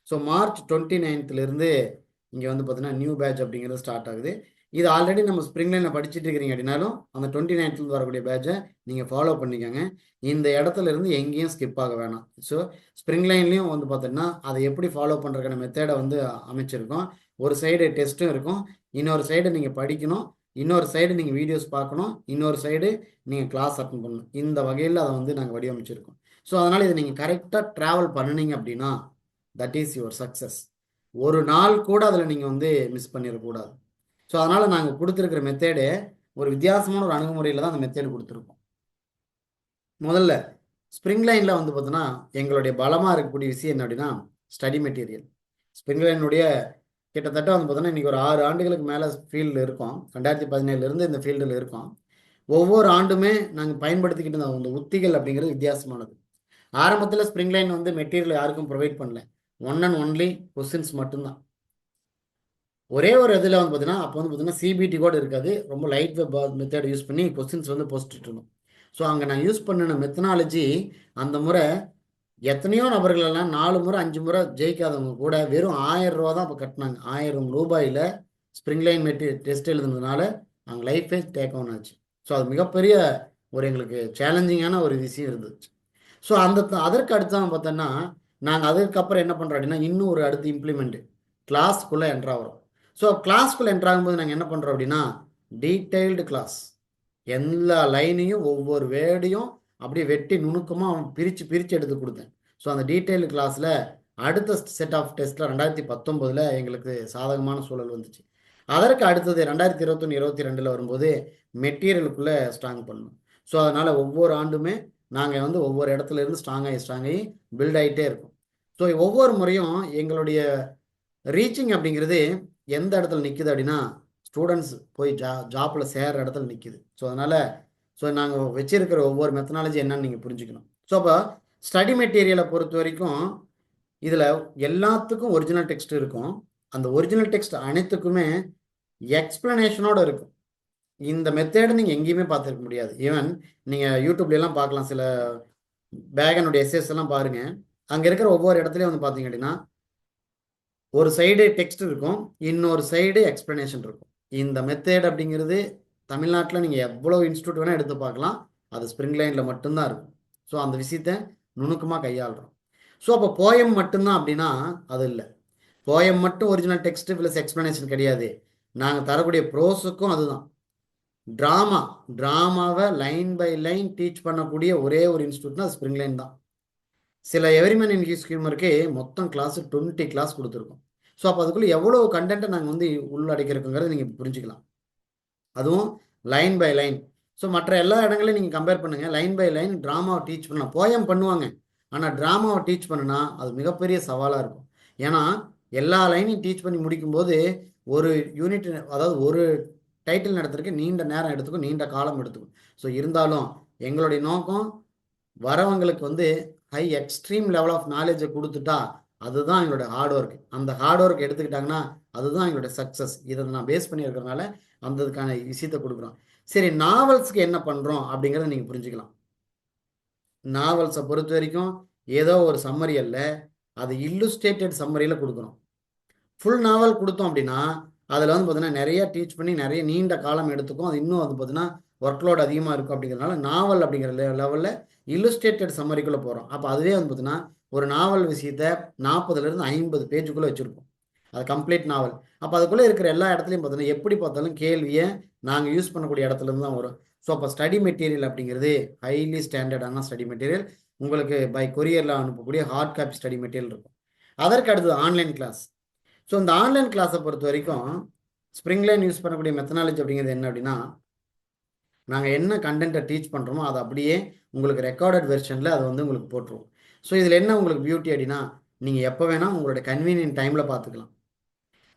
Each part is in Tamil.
ஸோ மார்ச் 29லேருந்து இங்கே வந்து பார்த்தீங்கன்னா நியூ பேட்ச் அப்படிங்கிறது ஸ்டார்ட் ஆகுது. இது ஆல்ரெடி நம்ம ஸ்ப்ரிங் லைனில் படிச்சுட்டு இருக்கிறீங்க அப்படின்னாலும் அந்த 29th வரக்கூடிய பேட்சை நீங்கள் ஃபாலோ பண்ணிக்கோங்க. இந்த இடத்துல இருந்து எங்கேயும் ஸ்கிப் ஆக வேணாம். ஸோ ஸ்ப்ரிங் லைன்லேயும் வந்து பார்த்தீங்கன்னா அதை எப்படி ஃபாலோ பண்ணுறதுக்கான மெத்தடை வந்து அமைச்சிருக்கோம். ஒரு சைடு டெஸ்ட்டும் இருக்கும், இன்னொரு சைடு நீங்கள் படிக்கணும், இன்னொரு சைடு நீங்கள் வீடியோஸ் பார்க்கணும், இன்னொரு சைடு நீங்கள் கிளாஸ் அட்டன் பண்ணணும். இந்த வகையில் அதை வந்து நாங்கள் வடிவமைச்சிருக்கோம். ஸோ அதனால் இதை நீங்கள் கரெக்டாக ட்ராவல் பண்ணினீங்க அப்படின்னா தட் இஸ் யுவர் சக்ஸஸ். ஒரு நாள் கூட அதில் நீங்கள் வந்து மிஸ் பண்ணிடக்கூடாது. ஸோ அதனால் நாங்கள் கொடுத்துருக்கிற மெத்தேடு ஒரு வித்தியாசமான ஒரு அணுகுமுறையில் தான் அந்த மெத்தேடு கொடுத்துருக்கோம். முதல்ல ஸ்ப்ரிங் லைனில் வந்து பார்த்தோன்னா எங்களுடைய பலமாக இருக்கக்கூடிய விஷயம் என்ன அப்படின்னா ஸ்டடி மெட்டீரியல். ஸ்ப்ரிங் லைனுடைய கிட்டத்தட்ட வந்து பார்த்தோன்னா இன்றைக்கி ஒரு 6 ஆண்டுகளுக்கு மேலே ஃபீல்டில் இருக்கோம். 2017 இந்த ஃபீல்டில் இருக்கோம். ஒவ்வொரு ஆண்டுமே நாங்கள் பயன்படுத்திக்கிட்டு இருந்த அந்த உத்திகள் அப்படிங்கிறது வித்தியாசமானது. ஆரம்பத்தில் ஸ்ப்ரிங் லைன் வந்து மெட்டீரியல் யாருக்கும் ப்ரொவைட் பண்ணல. ஒன் அண்ட் ஒன்லி கொஸ்டின்ஸ் மட்டும்தான். ஒரே ஒரு இதில் வந்து பார்த்தீங்கன்னா அப்போ வந்து பார்த்தீங்கன்னா சிபிடி கூட இருக்காது. ரொம்ப லைட் வெப் மெத்தட் யூஸ் பண்ணி கொஸ்டின்ஸ் வந்து போஸ்ட் இருந்தோம். ஸோ அங்கே நான் யூஸ் பண்ணின மெத்தனாலஜி அந்த முறை எத்தனையோ நபர்களெல்லாம் 4 முறை 5 முறை ஜெயிக்காதவங்க கூட வெறும் 1000 ரூபா தான் அப்போ கட்டினாங்க. 1000 ரூபாயில் ஸ்ப்ரிங் லைன் டெஸ்ட் எழுதுனதுனால அவங்க லைஃபே டேக் ஆன் ஆச்சு. ஸோ அது மிகப்பெரிய ஒரு எங்களுக்கு சேலஞ்சிங்கான ஒரு விஷயம் இருந்துச்சு. ஸோ அதற்கு அடுத்ததான் பார்த்தோன்னா நாங்கள் அதுக்கப்புறம் என்ன பண்ணுறோம் அப்படின்னா இன்னும் ஒரு அடுத்து இம்ப்ளிமெண்ட்டு கிளாஸ்க்குள்ளே என்ட்ராகிறோம். ஸோ கிளாஸ்க்குள்ளே என்ட்ராகும்போது நாங்கள் என்ன பண்ணுறோம் அப்படின்னா டீட்டெயில்டு கிளாஸ். எல்லா லைனையும் ஒவ்வொரு வேர்டையும் அப்படியே வெட்டி நுணுக்கமாக பிரித்து பிரித்து எடுத்து கொடுத்தேன். ஸோ அந்த டீட்டெயில்டு கிளாஸில் அடுத்த செட் ஆஃப் டெஸ்ட்டில் 2019 எங்களுக்கு சாதகமான சூழல் வந்துச்சு. அதற்கு அடுத்தது 2021 22 வரும்போது மெட்டீரியலுக்குள்ளே ஸ்ட்ராங் பண்ணணும். ஸோ அதனால் ஒவ்வொரு ஆண்டுமே நாங்கள் வந்து ஒவ்வொரு இடத்துல இருந்து ஸ்ட்ராங்காகி பில்ட் ஆகிட்டே இருக்கோம். ஸோ ஒவ்வொரு முறையும் எங்களுடைய ரீச்சிங் அப்படிங்கிறது எந்த இடத்துல நிற்குது அப்படின்னா ஸ்டூடெண்ட்ஸ் போய் ஜாப்பில் சேர்கிற இடத்துல நிற்கிது. ஸோ அதனால் நாங்கள் வச்சிருக்கிற ஒவ்வொரு மெத்தனாலஜி என்னன்னு நீங்கள் புரிஞ்சுக்கணும். ஸோ அப்போ ஸ்டடி மெட்டீரியலை பொறுத்த வரைக்கும் இதில் எல்லாத்துக்கும் ஒரிஜினல் டெக்ஸ்ட் இருக்கும். அந்த ஒரிஜினல் டெக்ஸ்ட் அனைத்துக்குமே எக்ஸ்பிளனேஷனோடு இருக்கும். இந்த மெத்தேடு நீங்கள் எங்கேயுமே பார்த்துருக்க முடியாது. ஈவன் நீங்கள் யூடியூப்லாம் பார்க்கலாம். சில பேகனுடைய எஸ்எஸ் எல்லாம் பாருங்கள். அங்கே இருக்கிற ஒவ்வொரு இடத்துலையும் வந்து பார்த்தீங்க அப்படின்னா ஒரு சைடு டெக்ஸ்ட் இருக்கும், இன்னொரு சைடு எக்ஸ்பிளனேஷன் இருக்கும். இந்த மெத்தேட் அப்படிங்கிறது தமிழ்நாட்டில் நீங்கள் எவ்வளோ இன்ஸ்டியூட் வேணால் எடுத்து பார்க்கலாம். அது ஸ்ப்ரிங் லைனில் மட்டும்தான் இருக்கும். ஸோ அந்த விஷயத்தை நுணுக்கமாக கையாளுறோம். ஸோ அப்போ போயம் மட்டும்தான் அப்படின்னா அது இல்லை. போயம் மட்டும் ஒரிஜினல் டெக்ஸ்ட்டு ப்ளஸ் எக்ஸ்பிளனேஷன் கிடையாது. நாங்கள் தரக்கூடிய ப்ரோஸுக்கும் அதுதான். ட்ராமாவை லைன் பை லைன் டீச் பண்ணக்கூடிய ஒரே ஒரு இன்ஸ்டியூட்னா அது ஸ்ப்ரிங் லைன் தான். சில எவரிமேன் இங்கிலீஷ் ஹியூமருக்கு மொத்தம் கிளாஸ் 20 கிளாஸ் கொடுத்துருக்கோம். ஸோ அப்போ அதுக்குள்ளே எவ்வளோ கண்டென்ட்டை நாங்கள் வந்து உள்ளடக்கியிருக்கோங்கிறத நீங்கள் புரிஞ்சுக்கலாம். அதுவும் லைன் பை லைன். ஸோ மற்ற எல்லா இடங்களையும் நீங்கள் கம்பேர் பண்ணுங்கள். லைன் பை லைன் ட்ராமாவை டீச் பண்ணலாம். போயம் பண்ணுவாங்க, ஆனால் ட்ராமாவை டீச் பண்ணுனா அது மிகப்பெரிய சவாலாக இருக்கும். ஏன்னா எல்லா லைனையும் டீச் பண்ணி முடிக்கும்போது ஒரு யூனிட், அதாவது ஒரு டைட்டில் நடத்துறதுக்கு நீண்ட நேரம் எடுத்துக்கும், நீண்ட காலம் எடுத்துக்கும். ஸோ இருந்தாலும் எங்களுடைய நோக்கம் வரவங்களுக்கு வந்து ஹை எக்ஸ்ட்ரீம் லெவல் ஆஃப் நாலேஜை கொடுத்துட்டா அதுதான் எங்களோட ஹார்ட் ஒர்க். அந்த ஹார்ட் ஒர்க் எடுத்துக்கிட்டாங்கன்னா அதுதான் எங்களோட சக்ஸஸ். இதை நான் பேஸ் பண்ணியிருக்கிறதுனால அந்ததுக்கான விஷயத்தை கொடுக்குறோம். சரி, நாவல்ஸுக்கு என்ன பண்ணுறோம் அப்படிங்கிறத நீங்கள் புரிஞ்சுக்கலாம். நாவல்ஸை பொறுத்த வரைக்கும் ஏதோ ஒரு சம்மரி அல்ல, அது இல்லுஸ்ட்ரேட்டட் சம்மரியில் கொடுக்குறோம். ஃபுல் நாவல் கொடுத்தோம் அப்படின்னா அதில் வந்து பார்த்தீங்கன்னா நிறைய டீச் பண்ணி நிறைய நீண்ட காலம் எடுத்துக்கும். அது இன்னும் வந்து பார்த்தீங்கன்னா ஒர்க்லோட் அதிகமாக இருக்கும். அப்படிங்கிறதுனால நாவல் அப்படிங்கிற லெவலில் இல்லுஸ்ட்ரேட்டட் சம்மரிக்குள்ளே போகிறோம். அப்போ அதுவே வந்து பார்த்தீங்கன்னா ஒரு நாவல் விஷயத்தை 40லேருந்து 50 பேஜுக்குள்ளே வச்சுருப்போம். அது கம்ப்ளீட் நாவல். அப்போ அதுக்குள்ளே இருக்கிற எல்லா இடத்துலையும் பார்த்தீங்கன்னா எப்படி பார்த்தாலும் கேள்வியை நாங்கள் யூஸ் பண்ணக்கூடிய இடத்துலேருந்து தான் வரும். ஸோ அப்போ ஸ்டடி மெட்டீரியல் அப்படிங்கிறது ஹைலி ஸ்டாண்டர்டான ஸ்டடி மெட்டீரியல். உங்களுக்கு பை கொரியரில் அனுப்பக்கூடிய ஹார்ட் காப்பி ஸ்டடி மெட்டீரியல் இருக்கும். அதற்கு அடுத்தது ஆன்லைன் கிளாஸ். ஸோ இந்த ஆன்லைன் கிளாஸை பொறுத்த வரைக்கும் ஸ்ப்ரிங் லைன் யூஸ் பண்ணக்கூடிய மெத்தனாலஜி அப்படிங்கிறது என்ன அப்படின்னா நாங்கள் என்ன கண்டென்ட்டை டீச் பண்ணுறோமோ அதை அப்படியே உங்களுக்கு ரெக்கார்டட் வெர்ஷனில் அதை வந்து உங்களுக்கு போட்டுருவோம். ஸோ இதில் என்ன உங்களுக்கு பியூட்டி அப்படின்னா நீங்கள் எப்போ வேணால் உங்களோட கன்வீனியன்ட் டைமில் பார்த்துக்கலாம்.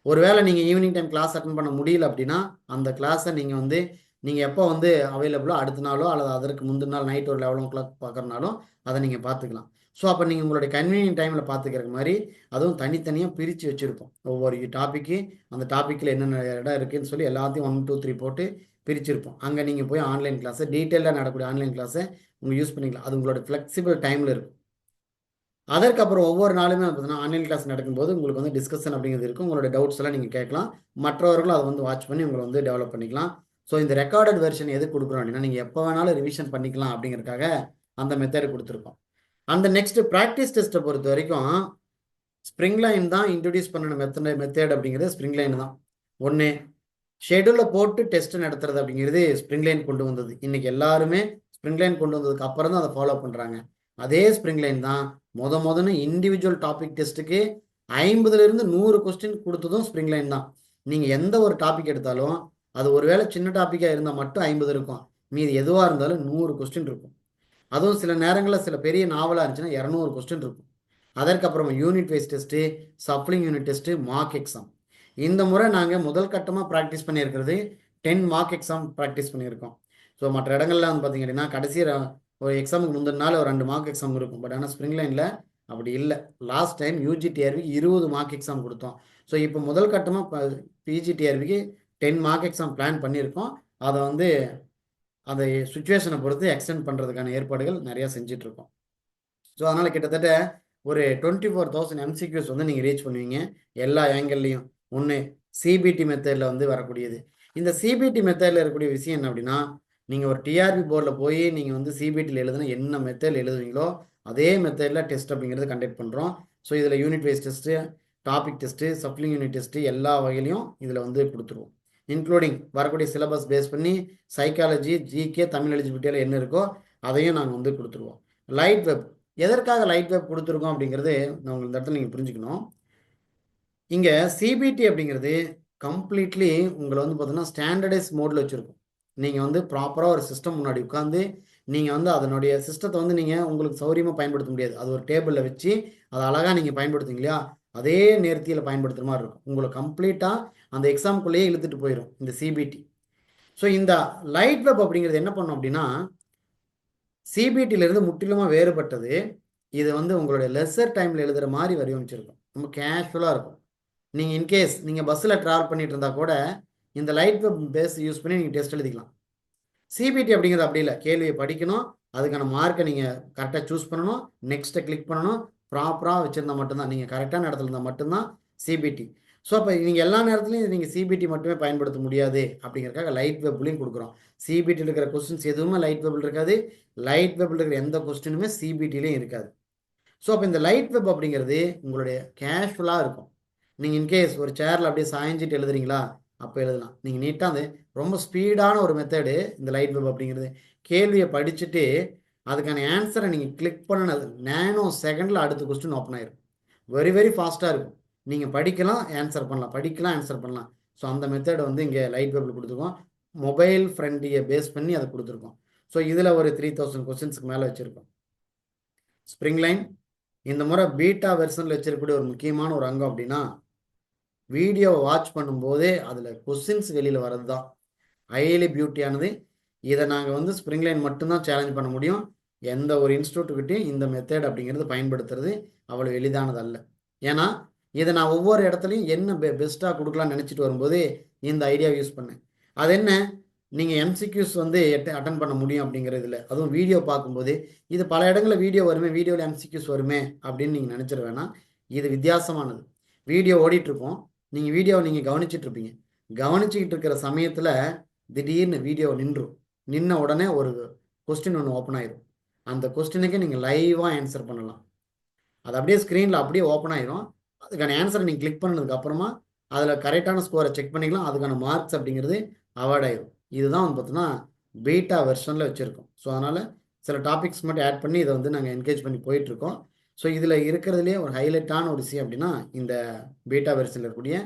ஒருவேளை நீங்கள் ஈவினிங் டைம் கிளாஸ் அட்டன் பண்ண முடியல அப்படின்னா அந்த கிளாஸை நீங்கள் எப்போ வந்து அவைலபிளோ அடுத்த நாளோ அல்லது அதற்கு முந்தின நாள் நைட் ஒரு 11 o'clock பார்க்குறனாலும் அதை நீங்கள் பார்த்துக்கலாம். ஸோ அப்போ நீங்கள் உங்களுடைய கன்வீனியன்ட் டைமில் பார்த்துக்கிற மாதிரி அதுவும் தனித்தனியாக பிரித்து வச்சுருப்போம். ஒவ்வொரு டாப்பிக்கு அந்த டாப்பிக்கில் என்னென்ன இடம் இருக்குதுன்னு சொல்லி எல்லாத்தையும் 1 2 3 போட்டு பிரிச்சிருப்போம். அங்கே நீங்கள் போய் ஆன்லைன் கிளாஸை டீட்டெயிலாக நடக்கக்கூடிய ஆன்லைன் கிளாஸை உங்கள் யூஸ் பண்ணிக்கலாம். அது உங்களோட ஃப்ளெக்சிபிள் டைமில் இருக்கும். அதற்கப்புறம் ஒவ்வொரு நாளுமே பார்த்தீங்கன்னா ஆன்லைன் கிளாஸ் நடக்கும்போது உங்களுக்கு வந்து டிஸ்கஷன் அப்படிங்கிறது இருக்கும். உங்களோட டவுட்ஸ் எல்லாம் நீங்கள் கேட்கலாம். மற்றவர்களும் அதை வந்து வாட்ச் பண்ணி உங்களை வந்து டெவலப் பண்ணிக்கலாம். ஸோ இந்த ரெக்கார்டட் வெர்ஷன் எது கொடுக்குறோம் அப்படின்னா நீங்கள் எப்போ வேணாலும் ரிவிஷன் பண்ணிக்கலாம் அப்படிங்கிறதுக்காக அந்த மெத்தட் கொடுத்துருக்கோம். அந்த நெக்ஸ்ட் ப்ராக்டிஸ் டெஸ்ட்டை பொறுத்த வரைக்கும் ஸ்ப்ரிங் லைன் தான் இன்ட்ரடியூஸ் பண்ண மெத்தட் அப்படிங்கிறது ஸ்ப்ரிங் லைன் தான். ஒன்று ஷெடியூலில் போட்டு டெஸ்ட் நடத்துறது அப்படிங்கிறது ஸ்ப்ரிங் லைன் கொண்டு வந்தது. இன்னைக்கு எல்லாருமே ஸ்ப்ரிங் லைன் கொண்டு வந்ததுக்கு அப்புறம் தான் அதை ஃபாலோ பண்ணுறாங்க. அதே ஸ்ப்ரிங் லைன் தான் முதன்னு இண்டிவிஜுவல் டாபிக் டெஸ்ட்டுக்கு 50லேருந்து 100 கொஸ்டின் கொடுத்ததும் ஸ்ப்ரிங் லைன் தான். நீங்கள் எந்த ஒரு டாபிக் எடுத்தாலும் அது ஒருவேளை சின்ன டாப்பிக்காக இருந்தால் மட்டும் 50 இருக்கும். மீது எதுவாக இருந்தாலும் 100 கொஸ்டின் இருக்கும். அதுவும் சில நேரங்களில் சில பெரிய நாவலாக இருந்துச்சுன்னா 200 கொஸ்டின் இருக்கும். அதற்கப்புறம் யூனிட் வைஸ் டெஸ்ட்டு, சப்ளிங் யூனிட் டெஸ்ட்டு, மார்க் எக்ஸாம். இந்த முறை நாங்கள் முதல் கட்டமாக ப்ராக்டிஸ் பண்ணியிருக்கிறது 10 மார்க் எக்ஸாம் ப்ராக்டிஸ் பண்ணியிருக்கோம். ஸோ மற்ற இடங்கள்ல வந்து பார்த்தீங்க அப்படின்னா கடைசி ஒரு எக்ஸாமுக்கு முந்தின நாள் ஒரு 2 மார்க் எக்ஸாம் இருக்கும். பட் ஆனால் ஸ்ப்ரிங் லைனில் அப்படி இல்லை. லாஸ்ட் டைம் யூஜிடிஆர்விக்கு 20 மார்க் எக்ஸாம் கொடுத்தோம். ஸோ இப்போ முதல் கட்டமாக பிஜிடிஆர்விக்கு 10 மார்க் எக்ஸாம் பிளான் பண்ணியிருக்கோம். அதை வந்து அந்த சுச்சுவேஷனை பொறுத்து எக்ஸ்டெண்ட் பண்ணுறதுக்கான ஏற்பாடுகள் நிறையா செஞ்சிட்ருக்கோம். ஸோ அதனால் கிட்டத்தட்ட ஒரு 24,000 எம்சிக்யூஸ் வந்து நீங்கள் ரீச் பண்ணுவீங்க எல்லா ஆங்கிள்லையும். ஒன்று சிபிடி மெத்தடில் வந்து வரக்கூடியது. இந்த சிபிடி மெத்தடில் இருக்கக்கூடிய விஷயம் என்ன அப்படின்னா நீங்கள் ஒரு டிஆர்பி போர்டில் போய் நீங்கள் வந்து சிபிடியில் எழுதுனா என்ன மெத்தடில் எழுதுவீங்களோ அதே மெத்தடில் டெஸ்ட் அப்படிங்கிறது கண்டக்ட் பண்ணுறோம். ஸோ இதில் unit wise test, topic test, சப்ளிங் யூனிட் டெஸ்ட்டு எல்லா வகையிலையும் இதில் வந்து கொடுத்துருவோம். இன்க்ளூடிங் வரக்கூடிய சிலபஸ் பேஸ் பண்ணி சைக்காலஜி, ஜிகே, தமிழ் எலிஜிபிலிட்டியில் என்ன இருக்கோ அதையும் நாங்கள் வந்து கொடுத்துருவோம். லைட் வெப் எதற்காக லைட் வெப் கொடுத்துருக்கோம் அப்படிங்கிறது நான் உங்களுக்கு இந்த இடத்துல நீங்கள் புரிஞ்சுக்கணும். இங்கே சிபிடி அப்படிங்கிறது கம்ப்ளீட்லி உங்களை வந்து பார்த்தீங்கன்னா ஸ்டாண்டர்டைஸ் மோடில் வச்சுருக்கும். நீங்கள் வந்து ப்ராப்பராக ஒரு சிஸ்டம் முன்னாடி உட்காந்து நீங்கள் வந்து அதனுடைய சிஸ்டத்தை வந்து நீங்கள் உங்களுக்கு சௌரியமாக பயன்படுத்த முடியாது. அது ஒரு டேபிளில் வச்சு அதை அழகாக நீங்கள் பயன்படுத்துங்க இல்லையா, அதே நேர்த்தியில் பயன்படுத்துகிற மாதிரி இருக்கும். உங்களை கம்ப்ளீட்டாக அந்த எக்ஸாம்குள்ளேயே இழுத்துட்டு போயிடும் இந்த சிபிடி. ஸோ இந்த லைட் வெப் அப்படிங்கிறது என்ன பண்ணும் அப்படின்னா சிபிடியிலிருந்து முற்றிலுமாக வேறுபட்டது. இது வந்து உங்களுடைய லெஸர் டைமில் எழுதுகிற மாதிரி வடிவமைச்சிருக்கும். ரொம்ப கேஷுவலாக இருக்கும். நீங்கள் இன்கேஸ் நீங்கள் பஸ்ஸில் ட்ராவல் பண்ணிட்டு இருந்தால் கூட இந்த லைட் வெப் பேஸ் யூஸ் பண்ணி நீங்கள் டெஸ்ட் எழுதிக்கலாம். சிபிடி அப்படிங்கிறது அப்படி இல்லை. கேள்வியை படிக்கணும், அதுக்கான மார்க்கை நீங்கள் கரெக்டாக சூஸ் பண்ணணும், நெக்ஸ்ட்டை கிளிக் பண்ணணும், ப்ராப்பராக வச்சுருந்தா மட்டும்தான், நீங்கள் கரெக்டான இடத்துல இருந்தால் மட்டும்தான் சிபிடி. ஸோ அப்போ நீங்கள் எல்லா நேரத்துலையும் நீங்கள் சிபிடி மட்டுமே பயன்படுத்த முடியாது அப்படிங்கிறக்காக லைட் வெப்லையும் கொடுக்குறோம். சிபிடியில் இருக்கிற கொஸ்டின்ஸ் எதுவுமே லைட் வெப்பில் இருக்காது. லைட் வெப்பில் இருக்கிற எந்த கொஸ்டினுமே சிபிடிலையும் இருக்காது. ஸோ அப்போ இந்த லைட் வெப் அப்படிங்கிறது உங்களுடைய கேஷுவலாக இருக்கும். நீங்கள் இன்கேஸ் ஒரு சேரில் அப்படியே சாய்ஞ்சிட்டு எழுதுறீங்களா அப்போ எழுதலாம். நீங்கள் நீட்டாக அந்த ரொம்ப ஸ்பீடான ஒரு மெத்தடு இந்த லைட் வெப் அப்படிங்கிறது. கேள்வியை படிச்சுட்டு அதுக்கான ஆன்சரை நீங்கள் கிளிக் பண்ணினது நேனோ செகண்டில் அடுத்த கொஸ்டின் ஓப்பன் ஆயிரும். வெரி வெரி ஃபாஸ்ட்டாக இருக்கும். நீங்கள் படிக்கலாம், ஆன்சர் பண்ணலாம், படிக்கலாம், ஆன்சர் பண்ணலாம். ஸோ அந்த மெத்தடை வந்து இங்கே லைட் வெப்பில் கொடுத்துருக்கோம். மொபைல் ஃப்ரெண்ட்லியை பேஸ் பண்ணி அதை கொடுத்துருக்கோம். ஸோ இதில் ஒரு 3000 கொஸ்டின்ஸ்க்கு மேலே வச்சுருக்கோம். ஸ்ப்ரிங் லைன் இந்த முறை பீட்டா வெர்ஷனில் வச்சிருக்கக்கூடிய ஒரு முக்கியமான ஒரு அங்கம் அப்படின்னா வீடியோவை வாட்ச் பண்ணும்போதே அதில் கொஸ்டின்ஸ் வெளியில் வர்றது தான் ஹைலி பியூட்டியானது. இதை நாங்கள் வந்து ஸ்ப்ரிங் லைன் மட்டும்தான் சேலஞ்ச் பண்ண முடியும். எந்த ஒரு இன்ஸ்டியூட்டுக்கிட்டையும் இந்த மெத்தட் அப்படிங்கிறது பயன்படுத்துறது அவ்வளோ எளிதானது அல்ல. ஏன்னா இதை நான் ஒவ்வொரு இடத்துலையும் என்ன பெஸ்ட்டாக கொடுக்கலான்னு நினச்சிட்டு வரும்போது இந்த ஐடியாவை யூஸ் பண்ணேன். அது என்ன, நீங்கள் எம்சிக்யூஸ் வந்து அட்டன் பண்ண முடியும் அப்படிங்கிறதுல, அதுவும் வீடியோ பார்க்கும்போது இது பல இடங்களில் வீடியோ வருமே, வீடியோவில் எம்சிக்யூஸ் வருமே அப்படின்னு நீங்கள் நினச்சிட வேணாம். இது வித்தியாசமானது. வீடியோ ஓடிட்டுருக்கோம், நீங்கள் வீடியோவை நீங்கள் கவனிச்சிட்ருப்பீங்க. கவனிச்சிக்கிட்டு இருக்கிற சமயத்தில் திடீர்னு வீடியோ நின்ன உடனே ஒரு கொஸ்டின் ஒன்று ஓப்பன் ஆயிடும். அந்த கொஸ்டினுக்கு நீங்கள் லைவாக ஆன்சர் பண்ணலாம். அது அப்படியே ஸ்க்ரீனில் அப்படியே ஓப்பன் ஆயிரும். அதுக்கான ஆன்சரை நீங்கள் கிளிக் பண்ணதுக்கு அப்புறமா அதில் கரெக்டான ஸ்கோரை செக் பண்ணிக்கலாம். அதுக்கான மார்க்ஸ் அப்படிங்கிறது அவார்ட் ஆயிரும். இதுதான் வந்து பார்த்தீங்கன்னா பீட்டா வெர்ஷனில் வச்சுருக்கோம். ஸோ அதனால் சில டாபிக்ஸ் மட்டும் ஆட் பண்ணி இதை வந்து நாங்கள் என்கேஜ் பண்ணி போயிட்டுருக்கோம். ஸோ இதில் இருக்கிறதுலே ஒரு ஹைலைட்டான ஒரு விஷயம் அப்படின்னா இந்த பீட்டா வெர்ஷனில் இருக்கக்கூடிய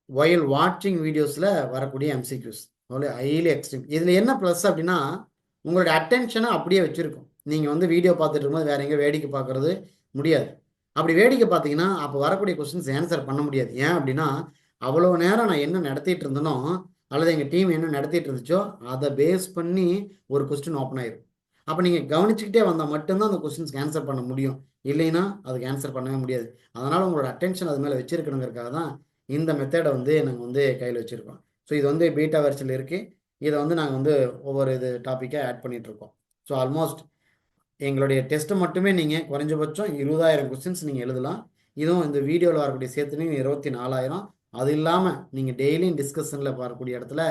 ஒயில் வாட்சிங் வீடியோஸில் வரக்கூடிய எம்சிக்யூஸ் அவ்வளோ ஹைலி எக்ஸ்ட்ரீம். இதில் என்ன ப்ளஸ் அப்படின்னா உங்களுடைய அட்டென்ஷனை அப்படியே வச்சுருக்கும். நீங்கள் வந்து வீடியோ பார்த்துட்டு இருக்கும்போது வேறு எங்கே வேடிக்கை பார்க்குறது முடியாது. அப்படி வேடிக்கை பார்த்தீங்கன்னா அப்போ வரக்கூடிய கொஸ்டின்ஸ் ஆன்சர் பண்ண முடியாது. ஏன் அப்படின்னா அவ்வளோ நேரம் நான் என்ன நடத்திட்டு இருந்தனோ அல்லது எங்கள் டீம் என்ன நடத்திட்டு இருந்துச்சோ அதை பேஸ் பண்ணி ஒரு கொஸ்டின் ஓப்பன் ஆயிரும். அப்போ நீங்கள் கவனிச்சுக்கிட்டே வந்தால் மட்டும்தான் அந்த கொஸ்டின்ஸ்க்கு ஆன்சர் பண்ண முடியும். இல்லைன்னா அதுக்கு ஆன்சர் பண்ணவே முடியாது. அதனால் உங்களோட அட்டென்ஷன் அது மேலே வச்சிருக்கணுங்கிறதுக்காக தான் இந்த மெத்தடை வந்து நாங்கள் வந்து கையில் வச்சுருக்கோம். ஸோ இது வந்து பீட்டா வெர்ஷனில் இருக்குது. இதை வந்து நாங்கள் வந்து ஒவ்வொரு இது டாப்பிக்காக ஆட் பண்ணிகிட்ருக்கோம். ஸோ ஆல்மோஸ்ட் எங்களுடைய டெஸ்ட்டு மட்டுமே நீங்கள் குறைஞ்சபட்சம் 20,000 கொஸ்டின்ஸ் நீங்கள் எழுதலாம். இதுவும் இந்த வீடியோவில் வரக்கூடிய சேர்த்துனீங்க 24,000. அது இல்லாமல் நீங்கள் டெய்லியும் டிஸ்கஷனில் வரக்கூடிய இடத்துல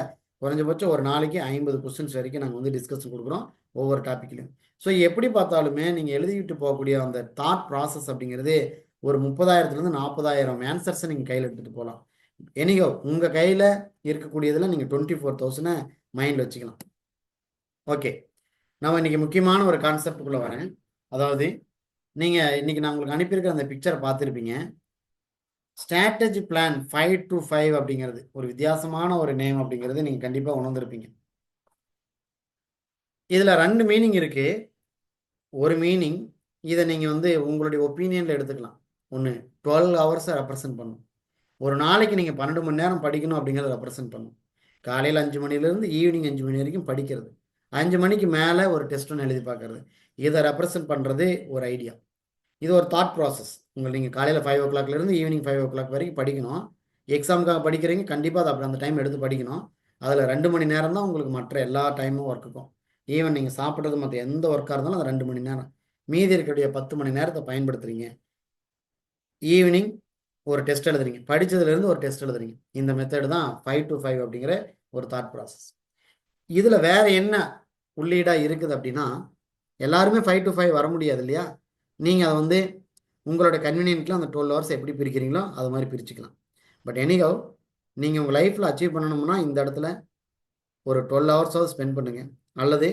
குறைஞ்சபட்சம் ஒரு நாளைக்கு 50 கொஸ்டின்ஸ் வரைக்கும் நாங்கள் வந்து டிஸ்கஷன் கொடுக்குறோம் ஒவ்வொரு டாப்பிக்லையும். ஸோ எப்படி பார்த்தாலுமே நீங்கள் எழுதிக்கிட்டு போகக்கூடிய அந்த தாட் ப்ராசஸ் அப்படிங்கிறது ஒரு 30,000லேருந்து 40,000 ஆன்சர்ஸை நீங்கள் கையில் எடுத்துகிட்டு போகலாம். எனிகோ உங்கள் கையில் இருக்கக்கூடியதில் நீங்கள் 24,000 மைண்டில் வச்சுக்கலாம். ஓகே, நான் இன்னைக்கு முக்கியமான ஒரு கான்செப்டுக்குள்ளே வரேன். அதாவது நீங்கள் இன்னைக்கு நான் உங்களுக்கு அனுப்பியிருக்கிற அந்த பிக்சரை பார்த்துருப்பீங்க. ஸ்ட்ராட்டஜி பிளான் 5 to 5 அப்படிங்கிறது ஒரு வித்தியாசமான ஒரு நேம் அப்படிங்கிறது நீங்கள் கண்டிப்பாக உணர்ந்திருப்பீங்க. இதில் 2 மீனிங் இருக்குது. ஒரு மீனிங் இதை நீங்கள் வந்து உங்களுடைய ஒப்பீனியனில் எடுத்துக்கலாம். ஒன்று 12 ஹவர்ஸை ரெப்ரசன்ட் பண்ணும். ஒரு நாளைக்கு நீங்கள் 12 மணி நேரம் படிக்கணும் அப்படிங்கிறத ரெப்ரசன்ட் பண்ணும். காலையில் 5 மணிலேருந்து ஈவினிங் 5 மணி வரைக்கும் படிக்கிறது, 5 மணிக்கு மேலே ஒரு டெஸ்ட் ஒன்று எழுதி பார்க்கறது, இதை ரெப்ரசன்ட் பண்ணுறது ஒரு ஐடியா. இது ஒரு தாட் ப்ராசஸ். நீங்கள் காலையில் 5 o'clockலேருந்து ஈவினிங் 5 o'clock வரைக்கும் படிக்கணும். எக்ஸாமுக்காக படிக்கிறீங்க, கண்டிப்பாக அதை அப்படி அந்த டைம் எடுத்து படிக்கணும். அதில் 2 மணி நேரம் தான் உங்களுக்கு மற்ற எல்லா டைமும் ஒர்க்குக்கும். ஈவன் நீங்கள் சாப்பிட்றது மற்ற எந்த ஒர்க்காக இருந்தாலும் அது 2 மணி நேரம். மீதி இருக்கக்கூடிய 10 மணி நேரத்தை பயன்படுத்துகிறீங்க. ஈவினிங் ஒரு டெஸ்ட் எழுதுறீங்க, படித்ததுலேருந்து ஒரு டெஸ்ட் எழுதுறீங்க. இந்த மெத்தடு தான் 5 to 5 அப்படிங்கிற ஒரு தாட் ப்ராசஸ். இதில் வேறு என்ன உள்ளீடாக இருக்குது அப்படின்னா, எல்லாருமே 5 to 5 வர முடியாது இல்லையா? நீங்கள் அதை வந்து உங்களோட கன்வீனியன்ட்டில் அந்த 12 ஹவர்ஸ் எப்படி பிரிக்கிறீங்களோ அது மாதிரி பிரிச்சுக்கலாம். பட் எனிஹவ் நீங்கள் உங்கள் லைஃப்பில் அச்சீவ் பண்ணணும்னா இந்த இடத்துல ஒரு 12 ஹவர்ஸாவது ஸ்பெண்ட் பண்ணுங்கள். அல்லது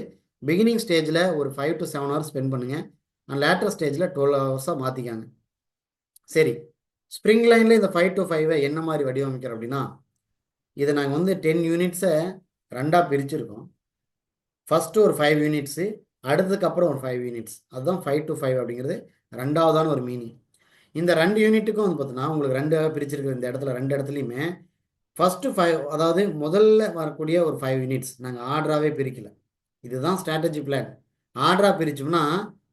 பிகினிங் ஸ்டேஜில் ஒரு 5 to 7 ஹவர்ஸ் ஸ்பெண்ட் பண்ணுங்கள். லேட்டர் ஸ்டேஜில் 12 ஹவர்ஸாக மாற்றிக்காங்க. சரி, ஸ்ப்ரிங் லைனில் இந்த 5 to 5 என்ன மாதிரி வடிவமைக்கிறோம் அப்படின்னா, இதை நாங்கள் வந்து 10 யூனிட்ஸை 2ஆக பிரிச்சுருக்கோம். ஃபஸ்ட்டு ஒரு 5 யூனிட்ஸு, அடுத்ததுக்கப்புறம் ஒரு 5 யூனிட்ஸ். அதுதான் 5 to 5 அப்படிங்கிறது ரெண்டாவதான ஒரு மீனிங். இந்த 2 யூனிட்டுக்கும் வந்து பார்த்தீங்கன்னா உங்களுக்கு 2ஆக பிரிச்சிருக்கிற இந்த இடத்துல 2 இடத்துலையுமே ஃபஸ்ட்டு 5, அதாவது முதல்ல வரக்கூடிய ஒரு 5 யூனிட்ஸ் நாங்கள் ஆர்டராகவே பிரிக்கல. இதுதான் ஸ்ட்ராட்டஜி பிளான். ஆர்டராக பிரித்தோம்னா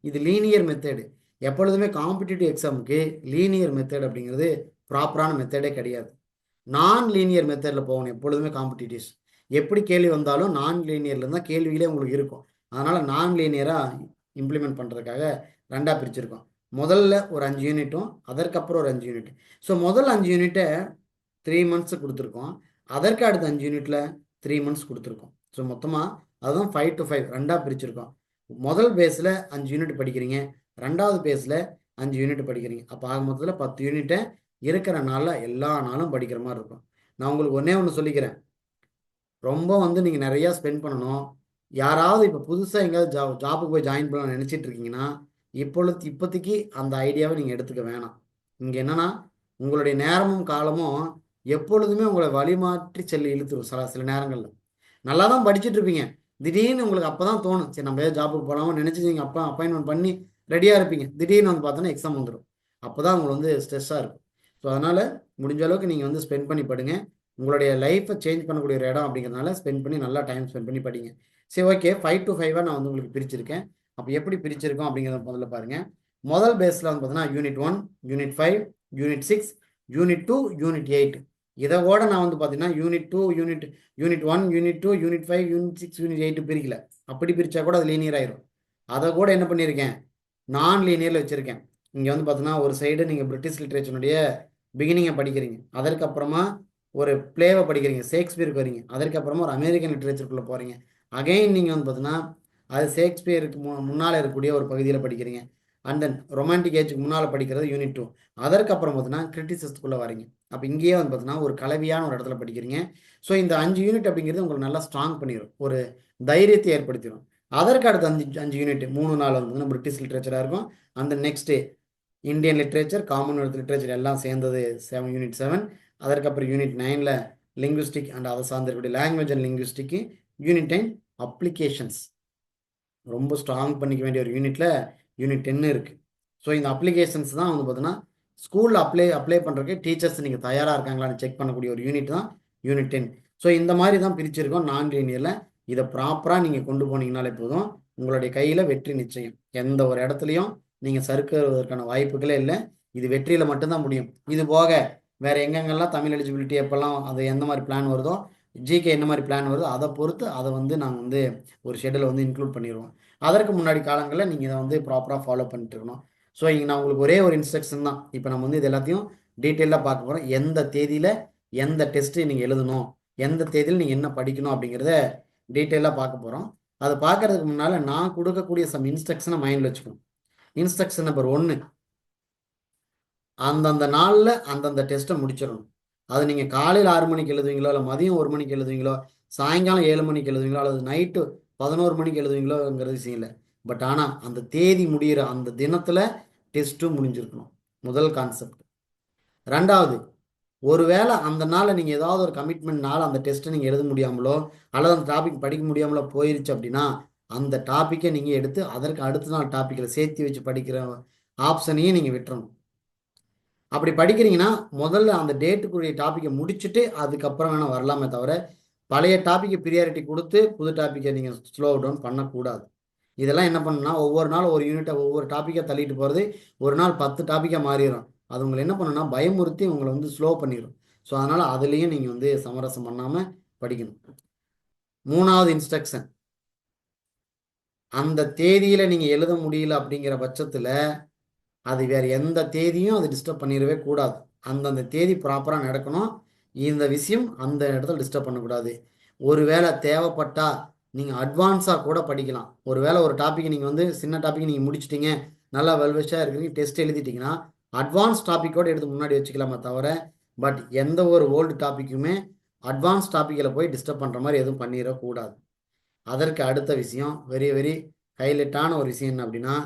இது லீனியர் மெத்தடு. எப்பொழுதுமே காம்படிட்டிவ் எக்ஸாமுக்கு லீனியர் மெத்தட் அப்படிங்கிறது ப்ராப்பரான மெத்தடே கிடையாது. நான் லீனியர் மெத்தடில் போகணும் எப்பொழுதுமே காம்படிட்டிவ்ஸ். எப்படி கேள்வி வந்தாலும் நான் லீனியரில் தான் கேள்விகளே உங்களுக்கு இருக்கும். அதனால் நான் லீனியராக இம்ப்ளிமெண்ட் பண்ணுறதுக்காக 2ஆக பிரிச்சிருக்கோம். முதல்ல ஒரு 5 யூனிட்டும் அதற்கப்புறம் ஒரு 5 யூனிட். ஸோ முதல் 5 யூனிட்டை 3 months கொடுத்துருக்கோம். அதற்கு அடுத்த 5 யூனிட்டில் 3 months கொடுத்துருக்கோம். ஸோ மொத்தமாக அதுதான் 5 to 5 2ஆக பிரிச்சிருக்கோம். முதல் பேஸில் 5 யூனிட் படிக்கிறீங்க, ரெண்டாவது பேஸில் 5 யூனிட் படிக்கிறீங்க. அப்போ ஆக மொத்தத்தில் 10 யூனிட்டை இருக்கிற நாளில் எல்லா நாளும் படிக்கிற மாதிரி இருக்கும். நான் உங்களுக்கு ஒன்று சொல்லிக்கிறேன். ரொம்ப வந்து நீங்கள் நிறையா ஸ்பெண்ட் பண்ணணும். யாராவது இப்போ புதுசாக எங்கேயாவது ஜாப்புக்கு போய் ஜாயின் பண்ண நினச்சிட்டு இருக்கீங்கன்னா இப்போதைக்கு அந்த ஐடியாவை நீங்கள் எடுத்துக்க வேணாம். இங்கே என்னென்னா உங்களுடைய நேரமும் காலமும் எப்பொழுதுமே உங்களை வழிமாற்றி இழுத்துரும். சில நேரங்களில் நல்லா தான் படிச்சுட்டு இருப்பீங்க, திடீர்னு உங்களுக்கு அப்போ தான் தோணும், சரி நம்ம ஏதாவது ஜாப்புக்கு போகலாமல் நினச்சி நீங்கள் அப்போ அப்பாயின்மெண்ட் பண்ணி ரெடியாக இருப்பீங்க. திடீர்னு வந்து பார்த்தோன்னா எக்ஸாம் வந்துடும். அப்போ தான் உங்களுக்கு வந்து ஸ்ட்ரெஸ்ஸாக இருக்கும். ஸோ அதனால் முடிஞ்ச அளவுக்கு நீங்கள் வந்து ஸ்பெண்ட் பண்ணி படிங்க. உங்களுடைய லைஃப்பை சேஞ்ச் பண்ணக்கூடிய ஒரு இடம் அப்படிங்கிறதுனால ஸ்பெண்ட் பண்ணி நல்லா டைம் ஸ்பெண்ட் பண்ணி படிங்க. சரி, ஓகே, 5 to 5 நான் வந்து உங்களுக்கு பிரிச்சிருக்கேன். அப்போ எப்படி பிரிச்சிருக்கோம் அப்படிங்கிறத முதல்ல பாருங்கள். முதல் பேஸில் வந்து பார்த்தீங்கன்னா unit 1, unit 5, unit 6, unit 2, unit 8. இதை கூட நான் வந்து பார்த்தீங்கன்னா unit 2, unit 1, unit 2, unit 5, unit 6, unit 8 பிரிக்கல. அப்படி பிரித்தா கூட அது லீனியர் ஆயிரும். அதை கூட என்ன பண்ணியிருக்கேன், நான் லீனியரில் வச்சுருக்கேன். இங்கே வந்து பார்த்தீங்கன்னா ஒரு சைடு நீங்கள் பிரிட்டிஷ் லிட்ரேச்சருடைய பிகினிங்கை படிக்கிறீங்க, அதற்கப்புறமா ஒரு பிளேவை படிக்கிறீங்க, ஷேக்ஸ்பியருக்கு வரீங்க, அதற்கப்புறமா ஒரு அமெரிக்கன் லிட்ரேச்சருக்குள்ளே போகிறீங்க. அகைன் நீங்கள் வந்து பார்த்தீங்கன்னா அது ஷேக்ஸ்பியருக்கு முன்னால் இருக்கக்கூடிய ஒரு பகுதியில் படிக்கிறீங்க. அண்ட் தென் ரொமான்டிக் ஏஜுக்கு முன்னால் படிக்கிறது யூனிட் 2. அதற்கப்புறம் பார்த்தீங்கன்னா கிரிட்டிசிசத்துக்குள்ளே வரீங்க. அப்போ இங்கேயே வந்து பார்த்தீங்கன்னா ஒரு கலவையான ஒரு இடத்துல படிக்கிறீங்க. ஸோ இந்த 5 யூனிட் அப்படிங்கிறது உங்களுக்கு நல்லா ஸ்ட்ராங் பண்ணிடும், ஒரு தைரியத்தை ஏற்படுத்திடும். அதற்கு அடுத்த 5 யூனிட் 3 நாள் வந்து பிரிட்டிஷ் லிட்ரேச்சராக இருக்கும். அந்த next Indian literature, Commonwealth literature எல்லாம் சேர்ந்தது யூனிட் 7. அதற்கப்புறம் யூனிட் 9ல் லிங்குவிஸ்டிக் அண்ட் அதை சார்ந்திருக்கக்கூடிய லாங்குவேஜ் அண்ட் லிங்குவிஸ்டிக்கு. யூனிட் 10 அப்ளிகேஷன்ஸ், ரொம்ப ஸ்ட்ராங் பண்ணிக்க வேண்டிய ஒரு யூனிட்டில் யூனிட் 10 இருக்குது. ஸோ இந்த அப்ளிகேஷன்ஸ் தான் வந்து பார்த்தீங்கன்னா ஸ்கூலில் அப்ளை பண்ணுறதுக்கு டீச்சர்ஸ் நீங்கள் தயாராக இருக்காங்களான்னு செக் பண்ணக்கூடிய ஒரு யூனிட் தான் யூனிட் 10. ஸோ இந்த மாதிரி தான் பிரிச்சிருக்கோம் நான் லீனியரில். இதை ப்ராப்பராக நீங்கள் கொண்டு போனீங்கனாலே போதும், உங்களுடைய கையில் வெற்றி நிச்சயம். எந்த ஒரு இடத்துலையும் நீங்கள் சறுக்குவதற்கான வாய்ப்புகளே இல்லை. இது வெற்றியில் மட்டும்தான் முடியும். இது போக வேறு எங்கெங்கெல்லாம் தமிழ் எலிஜிபிலிட்டி எப்போல்லாம் அது எந்த மாதிரி பிளான் வருதோ, ஜிகே என்ன மாதிரி பிளான் வருதோ அதை பொறுத்து அதை வந்து நாங்கள் வந்து ஒரு ஷெடியூலை வந்து இன்க்ளூட் பண்ணிடுவோம். அதற்கு முன்னாடி காலங்களில் நீங்கள் இதை வந்து ப்ராப்பராக ஃபாலோ பண்ணிட்டு இருக்கணும். ஸோ இங்கே நான் உங்களுக்கு ஒரே ஒரு இன்ஸ்ட்ரக்ஷன் தான். இப்போ நம்ம வந்து இது எல்லாத்தையும் டீட்டெயிலாக பார்க்க போகிறோம். எந்த தேதியில் எந்த டெஸ்ட்டு நீங்கள் எழுதணும், எந்த தேதியில் நீங்கள் என்ன படிக்கணும் அப்படிங்கிறத டீட்டெயிலாக பார்க்க போகிறோம். அதை பார்க்கறதுக்கு முன்னால் நான் கொடுக்கக்கூடிய சம் இன்ஸ்ட்ரக்ஷனை மைண்டில் வச்சுக்கணும். இன்ஸ்ட்ரக்ஷன் நம்பர் 1, அந்தந்த நாளில் அந்தந்த டெஸ்ட்டை முடிச்சிடணும். அது நீங்கள் காலையில் 6 மணிக்கு எழுதுவீங்களோ, இல்லை மதியம் 1 மணிக்கு எழுதுவீங்களோ, சாயங்காலம் 7 மணிக்கு எழுதுவீங்களோ, அல்லது நைட்டு 11 மணிக்கு எழுதுவீங்களோங்கிறது விஷயம் இல்லை. பட் ஆனால் அந்த தேதி முடிகிற அந்த தினத்தில் டெஸ்ட்டும் முடிஞ்சிருக்கணும். முதல் கான்செப்ட். ரெண்டாவது, ஒருவேளை அந்த நாளில் நீங்கள் ஏதாவது ஒரு கமிட்மெண்ட்னால அந்த டெஸ்ட்டை நீங்கள் எழுத முடியாமலோ, அல்லது அந்த டாபிக் படிக்க முடியாமலோ போயிருச்சு அப்படின்னா, அந்த டாப்பிக்கை நீங்கள் எடுத்து அதற்கு அடுத்த நாள் டாப்பிக்கில் சேர்த்து வச்சு படிக்கிற ஆப்ஷனையும் நீங்கள் விட்டுறணும். அப்படி படிக்கிறீங்கன்னா முதல்ல அந்த டேட்டுக்குரிய டாப்பிக்கை முடிச்சுட்டு அதுக்கப்புறம் வேணால் வரலாமே தவிர, பழைய டாப்பிக்கை ப்ரியாரிட்டி கொடுத்து புது டாப்பிக்கை நீங்கள் ஸ்லோ டவுன் பண்ணக்கூடாது. இதெல்லாம் என்ன பண்ணுன்னா, ஒவ்வொரு நாள் ஒரு யூனிட்டை ஒவ்வொரு டாப்பிக்காக தள்ளிட்டு போகிறது ஒரு நாள் 10 டாப்பிக்காக மாறிடும். அது உங்களை என்ன பண்ணுன்னா, பயமுறுத்தி உங்களை வந்து ஸ்லோ பண்ணிடும். ஸோ அதனால் அதுலேயும் நீங்கள் வந்து சமரசம் பண்ணாமல் படிக்கணும். 3வது இன்ஸ்ட்ரக்ஷன், அந்த தேதியில் நீங்கள் எழுத முடியல அப்படிங்கிற பட்சத்தில் அது வேறு எந்த தேதியும் அது டிஸ்டர்ப் பண்ணிடவே கூடாது. அந்தந்த தேதி ப்ராப்பராக நடக்கணும். இந்த விஷயம் அந்த இடத்துல டிஸ்டர்ப் பண்ணக்கூடாது. ஒருவேளை தேவைப்பட்டால் நீங்கள் அட்வான்ஸாக கூட படிக்கலாம். ஒருவேளை ஒரு டாப்பிக்கை நீங்கள் வந்து சின்ன டாப்பிக் நீங்கள் முடிச்சிட்டிங்க, நல்லா வெல்விஷாக இருக்கிறீங்க, டெஸ்ட் எழுதிட்டிங்கன்னா அட்வான்ஸ் டாப்பிக்கோடு எடுத்து முன்னாடி வச்சுக்கலாமே தவிர, பட் எந்த ஒரு ஓல்டு டாப்பிக்குமே அட்வான்ஸ் டாப்பிக்கில் போய் டிஸ்டர்ப் பண்ணுற மாதிரி எதுவும் பண்ணிடக்கூடாது. அதற்கு அடுத்த விஷயம், வெரி வெரி ஹைலைட்டான ஒரு விஷயம் என்ன அப்படின்னா,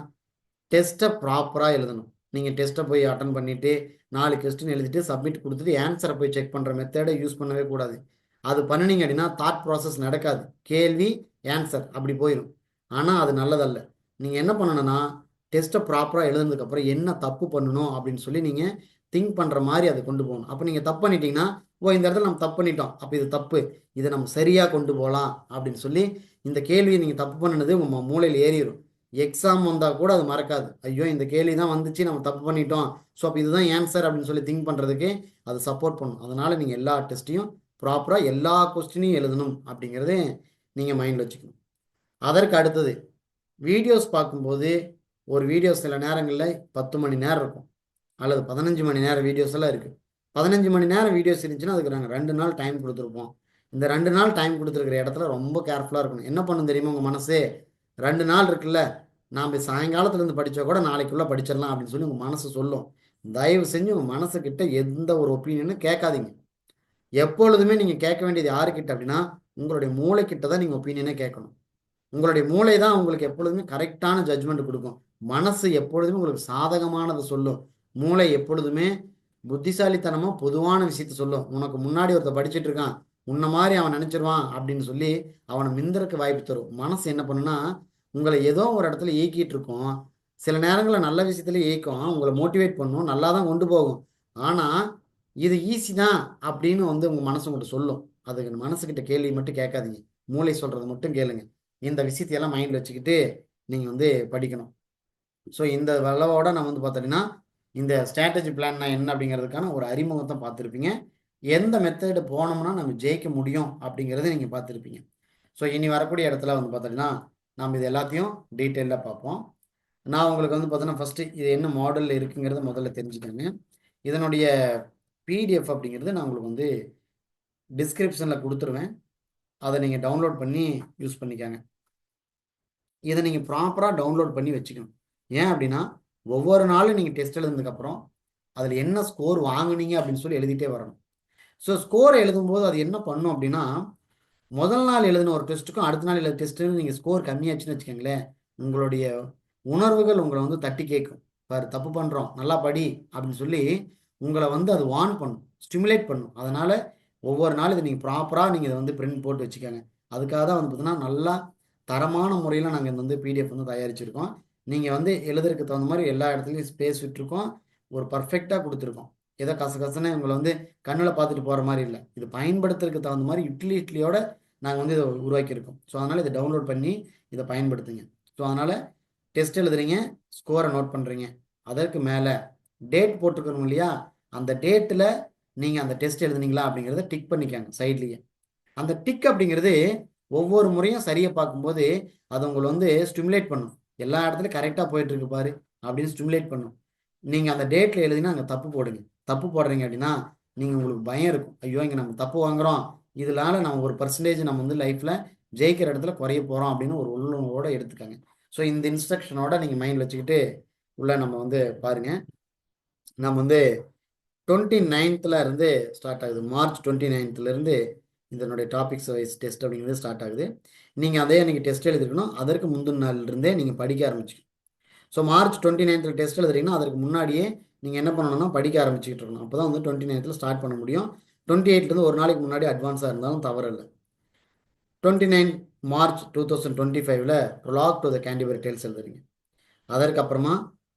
டெஸ்ட்டை ப்ராப்பராக எழுதணும். நீங்கள் டெஸ்ட்டை போய் அட்டன் பண்ணிவிட்டு 4 கொஸ்டின் எழுதிட்டு சப்மிட் கொடுத்துட்டு ஆன்சரை போய் செக் பண்ணுற மெத்தடை யூஸ் பண்ணவே கூடாது. அது பண்ணினீங்க அப்படின்னா தாட் ப்ராசஸ் நடக்காது. கேள்வி ஆன்சர் அப்படி போயிடும். ஆனால் அது நல்லதல்ல. நீங்கள் என்ன பண்ணணும்னா, டெஸ்ட்டை ப்ராப்பராக எழுதுனதுக்கப்புறம் என்ன தப்பு பண்ணணும் அப்படின்னு சொல்லி நீங்கள் திங்க் பண்ணுற மாதிரி அதை கொண்டு போகணும். அப்போ நீங்கள் தப்பு பண்ணிட்டீங்கன்னா, ஓ இந்த இடத்துல நம்ம தப்பு பண்ணிட்டோம், அப்போ இது தப்பு, இதை நம்ம சரியாக கொண்டு போகலாம் அப்படின்னு சொல்லி இந்த கேள்வியை நீங்கள் தப்பு பண்ணினது உங்கள் மூளையில் ஏறிடும். எக்ஸாம் வந்தால் கூட அது மறக்காது. ஐயோ இந்த கேள்வி தான் வந்துச்சு, நம்ம தப்பு பண்ணிட்டோம், ஸோ அப்போ இதுதான் ஆன்சர் அப்படின்னு சொல்லி திங்க் பண்ணுறதுக்கு அது சப்போர்ட் பண்ணும். அதனால் நீங்கள் எல்லா டெஸ்ட்டையும் ப்ராப்பராக எல்லா கொஸ்டினையும் எழுதணும் அப்படிங்கிறது நீங்கள் மைண்டில் வச்சுக்கணும். அதற்கு அடுத்தது, வீடியோஸ் பார்க்கும்போது ஒரு வீடியோ சில நேரங்களில் 10 மணி நேரம் இருக்கும், அல்லது 15 மணி நேரம் வீடியோஸ் எல்லாம் இருக்குது. 15 மணி நேரம் வீடியோஸ் இருந்துச்சுன்னா அதுக்கு நாங்கள் 2 நாள் டைம் கொடுத்துருப்போம். இந்த 2 நாள் டைம் கொடுத்துருக்கிற இடத்துல ரொம்ப கேர்ஃபுல்லாக இருக்கணும். என்ன பண்ணும் தெரியுமா, உங்கள் மனசு 2 நாள் இருக்குல்ல, நாம் சாயங்காலத்துலேருந்து படித்தா கூட நாளைக்குள்ளே படிச்சிடலாம் அப்படின்னு சொல்லி உங்கள் மனசு சொல்லும். தயவு செஞ்சு உங்கள் மனசுக்கிட்ட எந்த ஒரு ஒப்பீனியனும் கேட்காதீங்க. எப்பொழுதுமே நீங்கள் கேட்க வேண்டியது யாருக்கிட்ட அப்படின்னா, உங்களுடைய மூளைக்கிட்ட தான் நீங்கள் ஒப்பீனியனே கேட்கணும். உங்களுடைய மூளை தான் உங்களுக்கு எப்பொழுதுமே கரெக்டான ஜட்ஜ்மெண்ட் கொடுக்கும். மனசு எப்பொழுதுமே உங்களுக்கு சாதகமானதை சொல்லும். மூளை எப்பொழுதுமே புத்திசாலித்தனமாக பொதுவான விஷயத்த சொல்லும். உனக்கு முன்னாடி ஒருத்தர் படிச்சுட்டு இருக்கான், உன்ன மாதிரி அவன் நினச்சிருவான் அப்படின்னு சொல்லி அவனை மிந்தறக்கு வாய்ப்பு தரும். மனசு என்ன பண்ணுன்னா, உங்களை ஏதோ ஒரு இடத்துல இயக்கிட்டு இருக்கும். சில நேரங்களில் நல்ல விஷயத்துல இயக்கும், உங்களை மோட்டிவேட் பண்ணும், நல்லா தான் கொண்டு போகும். ஆனால் இது ஈஸி தான் அப்படின்னு வந்து உங்கள் மனசு உங்கள்கிட்ட சொல்லும். அதுக்கு மனசுக்கிட்ட கேள்வி மட்டும் கேட்காதீங்க, மூளை சொல்கிறது மட்டும் கேளுங்க. இந்த விஷயத்தையெல்லாம் மைண்டில் வச்சுக்கிட்டு நீங்கள் வந்து படிக்கணும். ஸோ இந்த வளவோட நான் வந்து பார்த்தீங்கன்னா, இந்த ஸ்ட்ராட்டஜி பிளான்னா என்ன அப்படிங்கிறதுக்கான ஒரு அறிமுகத்தை பார்த்துருப்பீங்க. எந்த மெத்தடு போனோம்னா நம்ம ஜெயிக்க முடியும் அப்படிங்கிறத நீங்கள் பார்த்துருப்பீங்க. ஸோ இனி வரக்கூடிய இடத்துல வந்து பார்த்தீங்கன்னா, நாம் இது எல்லாத்தையும் டீட்டெயிலாக பார்ப்போம். நான் உங்களுக்கு வந்து பார்த்தீங்கன்னா, ஃபஸ்ட்டு இது என்ன மாடலில் இருக்குங்கிறத முதல்ல தெரிஞ்சுக்கோங்க. இதனுடைய பிடிஎஃப் அப்படிங்கிறது நான் உங்களுக்கு வந்து டிஸ்கிரிப்ஷனில் கொடுத்துருவேன். அதை நீங்கள் டவுன்லோட் பண்ணி யூஸ் பண்ணிக்கோங்க. இதை நீங்கள் ப்ராப்பராக டவுன்லோட் பண்ணி வச்சுக்கணும். ஏன் அப்படின்னா, ஒவ்வொரு நாளும் நீங்கள் டெஸ்ட் எழுதுனதுக்கப்புறம் அதில் என்ன ஸ்கோர் வாங்குனீங்க அப்படின்னு சொல்லி எழுதிட்டே வரணும். ஸோ ஸ்கோர் எழுதும்போது அது என்ன பண்ணும் அப்படின்னா, முதல் நாள் எழுதின ஒரு டெஸ்ட்டுக்கும் அடுத்த நாள் எழுதின டெஸ்ட்டுன்னு நீங்கள் ஸ்கோர் கம்மியாச்சுன்னு வச்சுக்கோங்களேன், உங்களுடைய உணர்வுகள் உங்களை வந்து தட்டி கேட்கும். பாரு தப்பு பண்ணுறோம், நல்லா படி அப்படின்னு சொல்லி உங்களை வந்து அது வார்ன் பண்ணும், ஸ்டிமுலேட் பண்ணும். அதனால் ஒவ்வொரு நாளும் இதை நீங்கள் ப்ராப்பராக நீங்கள் இதை வந்து பிரிண்ட் போட்டு வச்சுக்கோங்க. அதுக்காக தான் வந்து பார்த்தீங்கன்னா, நல்லா தரமான முறையில் நாங்கள் இந்த வந்து பிடிஎஃப் வந்து தயாரிச்சிருக்கோம். நீங்கள் வந்து எழுதுறதுக்கு தகுந்த மாதிரி எல்லா இடத்துலையும் ஸ்பேஸ் விட்டுருக்கோம், ஒரு பர்ஃபெக்டாக கொடுத்துருக்கோம். ஏதோ கசகசன்னு உங்களை வந்து கண்ணில் பார்த்துட்டு போகிற மாதிரி இல்லை. இது பயன்படுத்துறதுக்கு தகுந்த மாதிரி இட்லியோட நாங்கள் வந்து இதை உருவாக்கியிருக்கோம். ஸோ அதனால் இதை டவுன்லோட் பண்ணி இதை பயன்படுத்துங்க. ஸோ அதனால் டெஸ்ட் எழுதுறீங்க, ஸ்கோரை நோட் பண்ணுறீங்க, அதற்கு மேலே டேட் போட்டுக்கணும் இல்லையா, அந்த டேட்டில் நீங்கள் அந்த டெஸ்ட் எழுதுனீங்களா அப்படிங்கிறத டிக் பண்ணிக்கோங்க சைட்லேயே. அந்த டிக் அப்படிங்கிறது ஒவ்வொரு முறையும் சரியை பார்க்கும்போது அது உங்களை வந்து ஸ்டிமுலேட் பண்ணும். எல்லா இடத்துலையும் கரெக்டாக போயிட்டு இருக்கு பாரு அப்படின்னு ஸ்டிமுலேட் பண்ணும். நீங்கள் அந்த டேட்டில் எழுதினா அங்கே தப்பு போடுங்க. தப்பு போடுறீங்க அப்படின்னா நீங்கள் உங்களுக்கு பயம் இருக்கும். ஐயோ இங்கே நம்ம தப்பு வாங்குறோம், இதனால நம்ம ஒரு பர்சன்டேஜ் நம்ம வந்து லைஃப்பில் ஜெயிக்கிற இடத்துல குறைய போகிறோம் அப்படின்னு ஒரு உள்ளுணர்வோட எடுத்துக்காங்க. ஸோ இந்த இன்ஸ்ட்ரக்ஷனோட நீங்கள் மைண்ட் வச்சுக்கிட்டு உள்ள நம்ம வந்து பாருங்கள். நம்ம வந்து 29th இருந்து ஸ்டார்ட் ஆகுது. மார்ச் 29th இதனுடைய டாபிக்ஸ் வைஸ் டெஸ்ட் அப்படிங்கிறது ஸ்டார்ட் ஆகுது. நீங்கள் அதே நீங்கள் டெஸ்ட் எழுதிருக்கணும். அதற்கு முந்தின நாள்லேருந்தே நீங்கள் படிக்க ஆரம்பிச்சிக்கணும். ஸோ மார்ச் 29th டெஸ்ட் எழுதுறீங்கன்னா அதற்கு முன்னாடியே நீங்கள் என்ன பண்ணணும்னா படிக்க ஆரம்பிச்சுக்கிட்டு இருக்கணும். அப்போ தான் வந்து 29th ஸ்டார்ட் பண்ண முடியும். 28th ஒரு நாளைக்கு முன்னாடி அட்வான்ஸாக இருந்தாலும் தவறில்லை. 29 March 2025 prologue to the Canterbury tales எழுதுறீங்க. அதற்கப்புறமா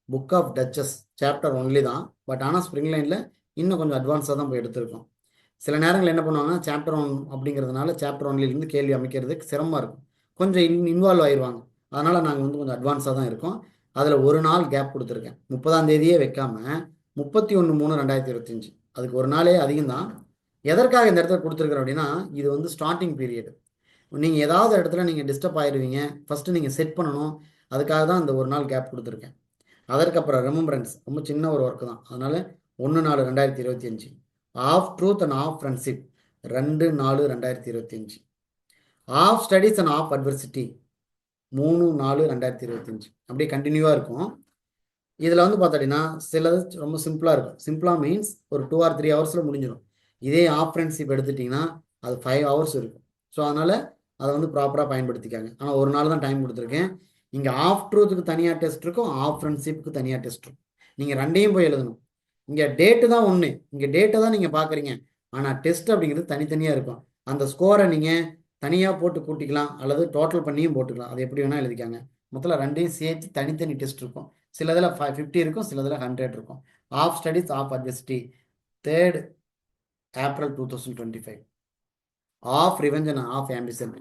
book of duchess chapter only தான். பட் ஆனால் ஸ்ப்ரிங் லைனில் இன்னும் கொஞ்சம் அட்வான்ஸாக தான் போய் எடுத்திருக்கோம். சில நேரங்கள் என்ன பண்ணுவாங்கன்னா சாப்டர் 1 அப்படிங்கிறதுனால சாப்டர் ஒன்லேருந்து கேள்வி அமைக்கிறதுக்கு சிரமமாக இருக்கும். கொஞ்சம் இன்வால்வ் ஆயிடுவாங்க. அதனால் நாங்கள் வந்து கொஞ்சம் அட்வான்ஸாக தான் இருக்கோம். அதில் ஒரு நாள் கேப் கொடுத்துருக்கேன். 30ஆம் தேதியே வைக்காமல் 31/3/2025 அதுக்கு ஒரு நாளே அதிகம் தான். எதற்காக இந்த இடத்துல கொடுத்துருக்குறோம் அப்படின்னா இது வந்து ஸ்டார்டிங் பீரியடு. நீங்கள் ஏதாவது இடத்துல நீங்கள் டிஸ்டர்ப் ஆயிடுவீங்க. ஃபஸ்ட்டு நீங்கள் செட் பண்ணணும். அதுக்காக தான் இந்த ஒரு நாள் கேப் கொடுத்துருக்கேன். அதற்கப்புறம் ரெமம்பரன்ஸ் ரொம்ப சின்ன ஒரு ஒர்க்கு தான். அதனால் 1/4/2025 of truth and of friendship 2/4/2025 of studies and of adversity 3/4/2025 அப்படியே கண்டினியூவாக இருக்கும். இதில் வந்து பார்த்தீங்கன்னா சிலது ரொம்ப சிம்பிளாக இருக்கும். சிம்பிளாக மீன்ஸ் ஒரு 2 or 3 ஹவர்ஸில் முடிஞ்சிடும். இதே ஆஃப் ஃப்ரெண்ட்ஷிப் எடுத்துட்டிங்கன்னா அது 5 hours இருக்கும். ஸோ அதனால் அதை வந்து ப்ராப்பராக பயன்படுத்திக்காங்க. ஆனால் ஒரு நாள் தான் டைம் கொடுத்துருக்கேன். இங்கே ஆஃப் ட்ரூத்துக்கு தனியாக டெஸ்ட் இருக்கும், ஆஃப் ஃப்ரெண்ட்ஷிப்புக்கு தனியாக டெஸ்ட் இருக்கும். நீங்கள் ரெண்டையும் போய் எழுதணும். இங்கே டேட்டு தான் ஒன்று, இங்கே டேட்டை தான் நீங்கள் பார்க்குறீங்க. ஆனால் டெஸ்ட் அப்படிங்கிறது தனித்தனியாக இருக்கும். அந்த ஸ்கோரை நீங்கள் தனியாக போட்டு கூட்டிக்கலாம் அல்லது டோட்டல் பண்ணியும் போட்டுக்கலாம். அது எப்படி வேணால் எழுதிக்காங்க. மொத்தத்தில் ரெண்டையும் சேர்த்து தனித்தனி டெஸ்ட் இருக்கும். சில இதில் 50 இருக்கும், சில இதில் 100 இருக்கும். Of studies of adversity 3rd April 2025 of revenge and of ambition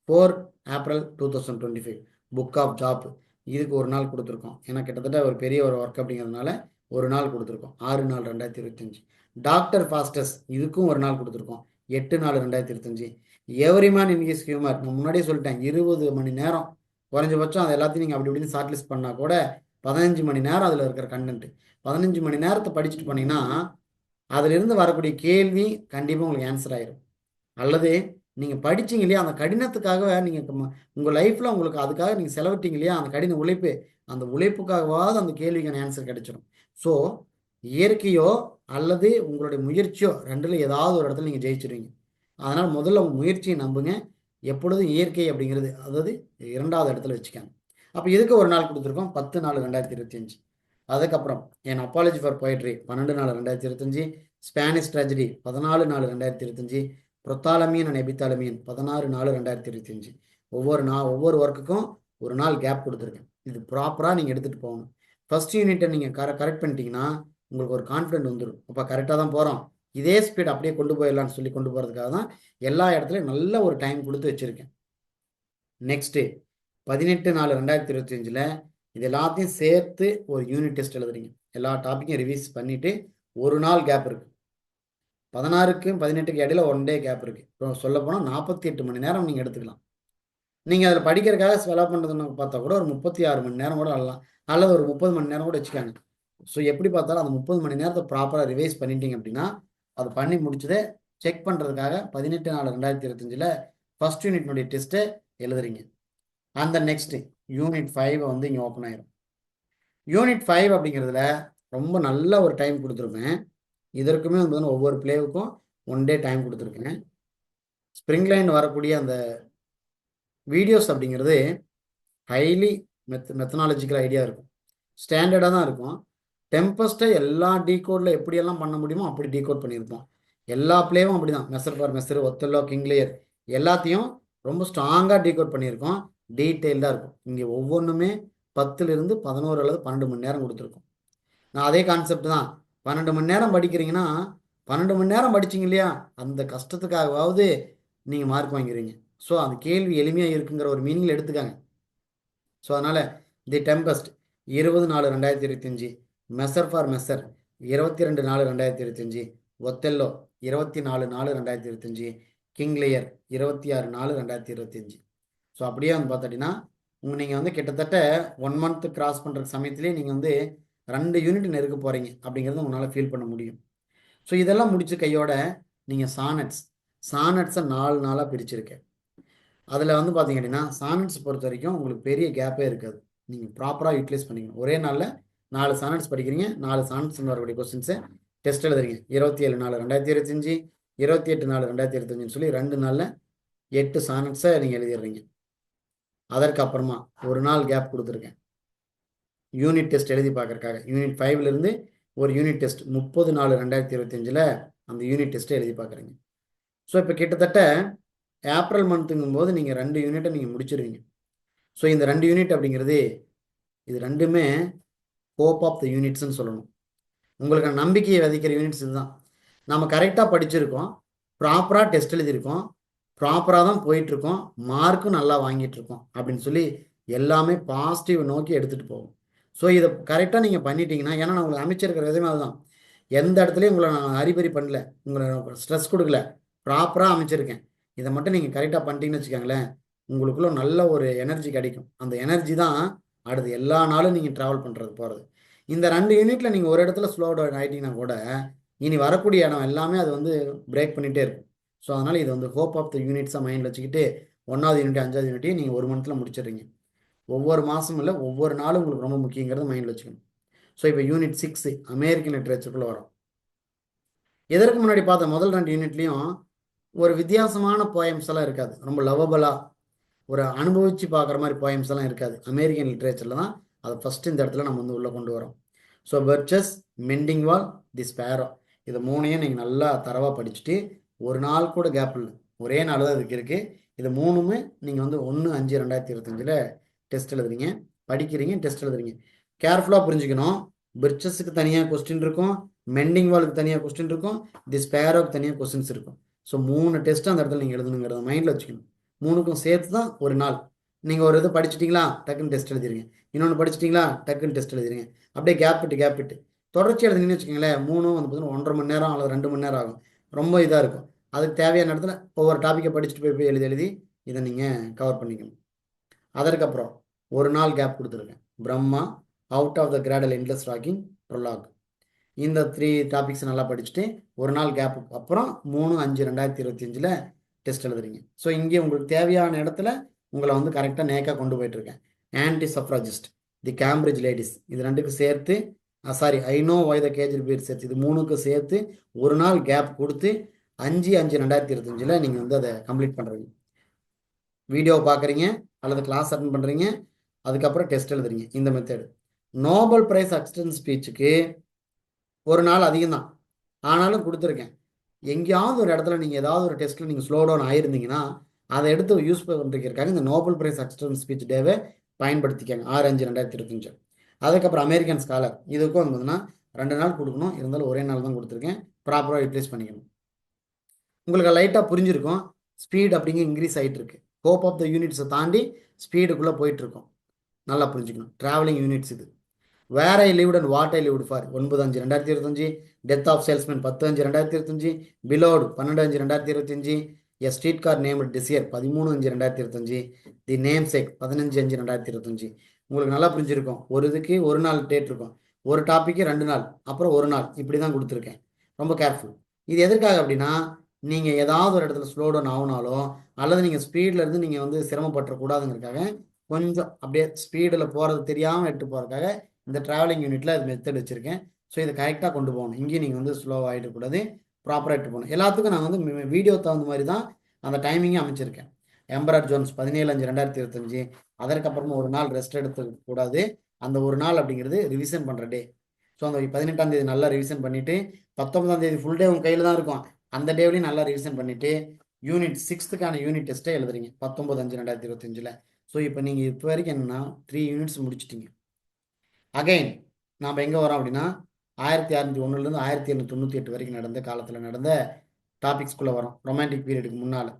4 April 2025 book of Job இதுக்கு ஒரு நாள் கொடுத்துருக்கோம். ஏன்னா கிட்டத்தட்ட ஒரு பெரிய ஒரு ஒர்க் அப்படிங்கிறதுனால ஒரு நாள் கொடுத்துருக்கோம். 6/4/2025 டாக்டர் ஃபாஸ்டஸ் இதுக்கும் ஒரு நாள் கொடுத்துருக்கோம். 8/4/2025 எவ்ரிமேன் இன் ஹிஸ் ஹியூமர் நான் முன்னாடியே சொல்லிட்டேன். 20 மணி நேரம் குறைஞ்சபட்சம் அது எல்லாத்தையும் நீங்கள் அப்படி இப்படின்னு ஷார்ட் லிஸ்ட் பண்ணால் கூட 15 மணி நேரம் அதில் இருக்கிற கண்டென்ட் 15 மணி நேரத்தை படிச்சுட்டு போனீங்கன்னா அதிலிருந்து வரக்கூடிய கேள்வி கண்டிப்பாக உங்களுக்கு ஆன்சர் ஆயிரும். அல்லது நீங்கள் படிச்சிங்க இல்லையா அந்த கடினத்துக்காக நீங்கள் உங்கள் லைஃப்பில் உங்களுக்கு அதுக்காக நீங்கள் செலவிட்டீங்க இல்லையா அந்த கடின உழைப்பு, அந்த உழைப்புக்காகவாவது அந்த கேள்விக்கான ஆன்சர் கிடைச்சிடும். ஸோ இயற்கையோ அல்லது உங்களுடைய முயற்சியோ ரெண்டில் ஏதாவது ஒரு இடத்துல நீங்கள் ஜெயிச்சிருவீங்க. அதனால் முதல்ல உங்கள் முயற்சியை நம்புங்க. எப்பொழுதும் இயற்கை அப்படிங்கிறது அதாவது 2வது இடத்துல வச்சுக்காங்க. அப்போ இதுக்கு ஒரு நாள் கொடுத்துருக்கோம் 10/4/2025. அதுக்கப்புறம் an apology for poetry 12/4/2025 Spanish tragedy 14/4/2025 prothalamion and epithalamion 16/4/2025 ஒவ்வொரு ஒர்க்குக்கும் ஒரு நாள் கேப் கொடுத்துருக்கேன். இது ப்ராப்பராக நீங்கள் எடுத்துகிட்டு போகணும். ஃபர்ஸ்ட் யூனிட்டை நீங்கள் கரெக்ட் பண்ணிட்டீங்கன்னா உங்களுக்கு ஒரு கான்ஃபிடென்ட் வந்துடும். அப்போ கரெக்டாக தான் போகிறோம், இதே ஸ்பீட் அப்படியே கொண்டு போயிடலான்னு சொல்லி கொண்டு போகிறதுக்காக தான் எல்லா இடத்துலையும் நல்ல ஒரு டைம் கொடுத்து வச்சுருக்கேன். நெக்ஸ்ட்டு 18/4/2025 இது எல்லாத்தையும் சேர்த்து ஒரு யூனிட் டெஸ்ட் எழுதுறீங்க. எல்லா டாப்பிக்கையும் ரிவைஸ் பண்ணிவிட்டு ஒரு நாள் கேப் இருக்குது. 16க்கும் 18க்கும் இடையில 1 day கேப் இருக்குது. இப்போ சொல்லப்போனால் 48 மணி நேரம் நீங்கள் எடுத்துக்கலாம். நீங்கள் அதில் படிக்கிறதுக்காக செலவு பண்ணுறதுன்னு பார்த்தா கூட ஒரு 36 மணி நேரம் கூட ஆடலாம், அல்லது ஒரு 30 மணி நேரம் கூட வச்சுக்காங்க. ஸோ எப்படி பார்த்தாலும் அந்த 30 மணி நேரத்தை ப்ராப்பராக ரிவைஸ் பண்ணிட்டீங்க அப்படின்னா அது பண்ணி முடிச்சதே செக் பண்ணுறதுக்காக 18/4/2025 ஃபர்ஸ்ட் யூனிட்னுடைய டெஸ்ட்டை எழுதுறீங்க. அந்த நெக்ஸ்ட்டு யூனிட் 5 வந்து இங்கே ஓப்பன் ஆயிரும். யூனிட் 5 அப்படிங்கிறதுல ரொம்ப நல்ல ஒரு டைம் கொடுத்துருப்பேன். இதற்குமே வந்து ஒவ்வொரு பிளேவுக்கும் 1 day டைம் கொடுத்துருக்கேன். ஸ்ப்ரிங் லைன் வரக்கூடிய அந்த வீடியோஸ் அப்படிங்கிறது ஹைலி மெத்தனாலஜிக்கல் ஐடியா இருக்கும், ஸ்டாண்டர்டாக தான் இருக்கும். டெம்பஸ்ட்டை எல்லா டீகோடில் எப்படியெல்லாம் பண்ண முடியுமோ அப்படி டீகோட் பண்ணியிருப்போம். எல்லா பிளேவும் அப்படி தான், மெசர் ஃபார் மெசர், ஒத்தல்லோ, கிங்லேயர் எல்லாத்தையும் ரொம்ப ஸ்ட்ராங்காக டீகோட் பண்ணியிருக்கோம். டீட்டெயில்டாக இருக்கும். இங்கே ஒவ்வொன்றுமே 10லிருந்து 11 அல்லது 12 மணி நேரம் கொடுத்துருக்கோம். நான் அதே கான்செப்ட் தான். 12 மணி நேரம் படிக்கிறீங்கன்னா 12 மணி நேரம் படிச்சிங்க இல்லையா அந்த கஷ்டத்துக்காகவாவது நீங்கள் மார்க் வாங்கிடுவீங்க. ஸோ அந்த கேள்வி எளிமையாக இருக்குங்கிற ஒரு மீனிங்கில் எடுத்துக்காங்க. ஸோ அதனால் the tempest 20/4/2025 measure for measure 22/4/2025 Othello 24/4/2025 king Lear 26/4/2025. So அப்படியே வந்து பார்த்துட்டிங்கன்னா நீங்கள் வந்து கிட்டத்தட்ட 1 மந்த் கிராஸ் பண்ணுற சமயத்துலேயே நீங்கள் வந்து 2 யூனிட் நெருக்க போகிறீங்க அப்படிங்கிறத உங்களால் ஃபீல் பண்ண முடியும். ஸோ இதெல்லாம் முடிச்ச கையோட நீங்கள் சானட்ஸை 4 நாளாக பிரிச்சிருக்கேன். அதில் வந்து பார்த்தீங்க அப்படின்னா சானட்ஸ் பொறுத்த வரைக்கும் உங்களுக்கு பெரிய கேப்பே இருக்காது. நீங்கள் ப்ராப்பராக யூட்டிலைஸ் பண்ணிக்கணும். ஒரே நாளில் 4 சானட்ஸ் படிக்கிறீங்க, 4 சானட்ஸ் வரக்கூடிய கொஸ்டின்ஸை டெஸ்ட் எழுதுறீங்க. 27/4/2025, 28/4/2025 சொல்லி 2 நாளில் 8 சானட்ஸை நீங்கள் எழுதிடுறீங்க. அதற்கு அப்புறமா ஒரு நாள் கேப் கொடுத்துருக்கேன் யூனிட் டெஸ்ட் எழுதி பார்க்கறக்காக. யூனிட் 5லேருந்து ஒரு யூனிட் டெஸ்ட் 30/4/2025 அந்த யூனிட் டெஸ்ட்டை எழுதி பார்க்குறீங்க. ஸோ இப்போ கிட்டத்தட்ட ஏப்ரல் மந்த்துங்கும் போது நீங்கள் 2 யூனிட்டை நீங்கள் முடிச்சிருவீங்க. ஸோ இந்த 2 யூனிட் அப்படிங்கிறது இது ரெண்டுமே ஹோப் ஆஃப் த யூனிட்ஸ்ன்னு சொல்லணும். உங்களுக்கு நம்பிக்கையை விதைக்கிற யூனிட்ஸ் இதுதான். நம்ம கரெக்டாக படிச்சிருக்கோம், ப்ராப்பராக டெஸ்ட் எழுதியிருக்கோம், ப்ராப்பராக தான் போயிட்டுருக்கோம், மார்க்கும் நல்லா வாங்கிட்டு இருக்கோம் அப்படின்னு சொல்லி எல்லாமே பாசிட்டிவ் நோக்கி எடுத்துகிட்டு போகும். ஸோ இதை கரெக்டாக நீங்கள் பண்ணிட்டீங்கன்னா, ஏன்னா நான் உங்களுக்கு அமைச்சிருக்கிற விதமே அதுதான். எந்த இடத்துலையும் உங்களை நான் அறிபறி பண்ணல, உங்களை ஸ்ட்ரெஸ் கொடுக்கல, ப்ராப்பராக அமைச்சிருக்கேன். இதை மட்டும் நீங்கள் கரெக்டாக பண்ணிட்டீங்கன்னு வச்சுக்கோங்களேன், உங்களுக்குள்ள நல்ல ஒரு எனர்ஜி கிடைக்கும். அந்த எனர்ஜி தான் அடுத்து எல்லா நாளும் நீங்கள் ட்ராவல் பண்ணுறது போகிறது. இந்த 2 யூனிட்டில் நீங்கள் ஒரு இடத்துல ஸ்லோ டவுன் ஆகிட்டீங்கன்னா கூட இனி வரக்கூடிய இடம் எல்லாமே அது வந்து பிரேக் பண்ணிகிட்டே இருக்கும். ஸோ அதனால் இது வந்து ஹோப் ஆஃப் த யூனிட்ஸாக மைண்டில் வச்சுக்கிட்டு 1வது யூனிட் 5வது யூனிட்டையும் நீங்கள் ஒரு மந்த்தில் முடிச்சிடுறீங்க. ஒவ்வொரு மாதமும் இல்லை, ஒவ்வொரு நாளும் உங்களுக்கு ரொம்ப முக்கியங்கிறது மைண்டில் வச்சுக்கணும். ஸோ இப்போ யூனிட் 6 அமெரிக்கன் லிட்ரேச்சருக்குள்ளே வரும். எதற்கு முன்னாடி பார்த்த முதல் 2 யூனிட்லேயும் ஒரு வித்தியாசமான போயம்ஸ் எல்லாம் இருக்காது. ரொம்ப லவபலாக ஒரு அனுபவித்து பார்க்குற மாதிரி போயம்ஸ் எல்லாம் இருக்காது. அமெரிக்கன் லிட்ரேச்சரில் தான் அதை ஃபஸ்ட்டு இந்த இடத்துல நம்ம வந்து உள்ளே கொண்டு வரோம். ஸோ பர்ச்சஸ், மெண்டிங் வால், தி ஸ்பேரோ, இது 3ஐயும் நீங்கள் நல்லா தரவாக படிச்சுட்டு ஒரு நாள் கூட கேப் இல்லை, ஒரே நாள் தான் இதுக்கு இருக்குது. இது 3மே நீங்கள் வந்து 1/5/2025 டெஸ்ட் எழுதுறீங்க, படிக்கிறீங்க, டெஸ்ட் எழுதுறீங்க. கேர்ஃபுல்லாக புரிஞ்சுக்கணும். பிர்ச்சஸுக்கு தனியாக கொஸ்டின் இருக்கும், மெண்டிங் வாலுக்கு தனியாக கொஸ்டின் இருக்கும், தி ஸ்பேரோக்கு தனியாக கொஸ்டின்ஸ் இருக்கும். ஸோ 3 டெஸ்ட்டு அந்த இடத்துல நீங்கள் எழுதணுங்கிறத மைண்டில் வச்சுக்கணும். 3க்கும் சேர்த்து தான் ஒரு நாள். நீங்கள் ஒரு இது படிச்சிட்டிங்களா, டக்குன்னு டெஸ்ட் எழுதிருங்க. இன்னொன்று படிச்சிட்டிங்களா, டக்குன்னு டெஸ்ட் எழுதிருங்க. அப்படியே கேப் விட்டு தொடர்ச்சி எழுதுனீங்கன்னு வச்சுக்கோங்களேன், 3 வந்து பார்த்தீங்கன்னா 1.5 மணி நேரம் அல்லது 2 மணி நேரம் ஆகும். ரொம்ப இதாக இருக்கும். அதுக்கு தேவையான இடத்துல ஒவ்வொரு டாப்பிக்கை படிச்சுட்டு போய் எழுதி இதை நீங்கள் கவர் பண்ணிக்கணும். அதற்கப்புறம் ஒரு நாள் கேப் கொடுத்துருக்கேன். Brahma, out of the cradle endless rocking, prologue, இந்த 3 டாபிக்ஸ் நல்லா படிச்சுட்டு ஒரு நாள் கேப் அப்புறம் 3/5/2025 டெஸ்ட் எழுதுறீங்க. ஸோ இங்கே உங்களுக்கு தேவையான இடத்துல உங்களை வந்து கரெக்டாக நேக்காக கொண்டு போயிட்டுருக்கேன். ஆன்டி சஃப்ராஜிஸ்ட், தி கேம்பிரிட்ஜ் லேடிஸ், இது 2க்கு சேர்த்து I know why the Kejri beer சேர்த்து இது 3க்கு சேர்த்து ஒரு நாள் கேப் கொடுத்து 5/5/2025 நீங்கள் வந்து அதை கம்ப்ளீட் பண்ணுறீங்க. வீடியோ பார்க்குறீங்க அல்லது கிளாஸ் அட்டன் பண்ணுறீங்க, அதுக்கப்புறம் டெஸ்ட் எழுதுறீங்க. இந்த மெத்தடு. நோபல் பிரைஸ் அக்செப்டன்ஸ் ஸ்பீச்சுக்கு ஒரு நாள் அதிகம் தான், ஆனாலும் கொடுத்துருக்கேன். எங்கேயாவது ஒரு இடத்துல நீங்கள் ஏதாவது ஒரு டெஸ்ட்டில் நீங்கள் ஸ்லோ டவுன் ஆயிருந்தீங்கன்னா அதை எடுத்து யூஸ் பண்ணிருக்காங்க. இந்த நோபல் பிரைஸ் அக்செப்டன்ஸ் ஸ்பீச் டேவை பயன்படுத்திக்காங்க 6/5/2025. அதுக்கப்புறம் அமெரிக்கன் ஸ்காலர், இதுக்கும் வந்ததுன்னா 2 நாள் கொடுக்கணும், இருந்தாலும் ஒரே நாள் தான் கொடுத்துருக்கேன். ப்ராப்பராக யூட்டிலைஸ் பண்ணிக்கணும். உங்களுக்கு லைட்டாக புரிஞ்சிருக்கும், ஸ்பீட் அப்படிங்க இன்க்ரீஸ் ஆகிட்டு இருக்கு. ஹோப் ஆஃப் த யூனிட்ஸை தாண்டி ஸ்பீடுக்குள்ளே போயிட்டுருக்கோம். நல்லா புரிஞ்சுக்கணும். ட்ராவலிங் யூனிட்ஸ் இது. Where I lived and what I lived for 9/5/2025, death of salesman 10/5/2025, பிலோடு 12/5/2025, a streetcar named desire 13/5/2025, the namesake 15/5/2025. உங்களுக்கு நல்லா புரிஞ்சிருக்கும். ஒரு இதுக்கு ஒரு நாள் டேட் இருக்கும், ஒரு டாப்பிக்கு 2 நாள், அப்புறம் ஒரு நாள், இப்படி தான் கொடுத்துருக்கேன். ரொம்ப கேர்ஃபுல். இது எதற்காக அப்படின்னா, நீங்கள் ஏதாவது ஒரு இடத்துல ஸ்லோ டவுன் ஆகுனாலும் அல்லது நீங்கள் ஸ்பீடில் இருந்து நீங்கள் வந்து சிரமப்பட்டுறக்கூடாதுங்கிறதுக்காக கொஞ்சம் அப்படியே ஸ்பீடில் போகிறது தெரியாமல் எட்டு போகிறதுக்காக இந்த ட்ராவலிங் யூனிட்டில் அது மெத்தட் வச்சுருக்கேன். ஸோ இதை கரெக்டாக கொண்டு போகணும். இங்கேயும் நீங்கள் வந்து ஸ்லோவாக ஆகிடக்கூடாது, ப்ராப்பராக எட்டு போகணும். எல்லாத்துக்கும் நான் வந்து வீடியோ தகுந்த மாதிரி தான் அந்த டைமிங்கே அமைச்சிருக்கேன். எம்பரர் ஜோன்ஸ் 17/5/2025, அதற்கப்புறமா ஒரு நாள் ரெஸ்ட் எடுத்துக்கூடாது. அந்த ஒரு நாள் அப்படிங்கிறது ரிவிஷன் பண்ணுற டே. ஸோ அந்த 18ஆம் தேதி நல்லா ரிவிஷன் பண்ணிவிட்டு 19ஆம் தேதி ஃபுல் டே உங்கள் கையில் தான் இருக்கும். அந்த டேவிலையும் நல்லா ரிவிஷன் பண்ணிவிட்டு யூனிட் 6க்கான யூனிட் டெஸ்ட்டை எழுதுறீங்க 19/5/2025. ஸோ இப்போ நீங்கள் இப்போ வரைக்கும் என்னென்னா 3 யூனிட்ஸ் முடிச்சிட்டிங்க. அகைன் நாம் எங்கே வரோம் அப்படின்னா 1601 1798 வரைக்கும் நடந்த காலத்தில் நடந்த டாபிக்ஸ்குள்ளே வரோம். ரொமான்டிக் பீரியடுக்கு முன்னால்.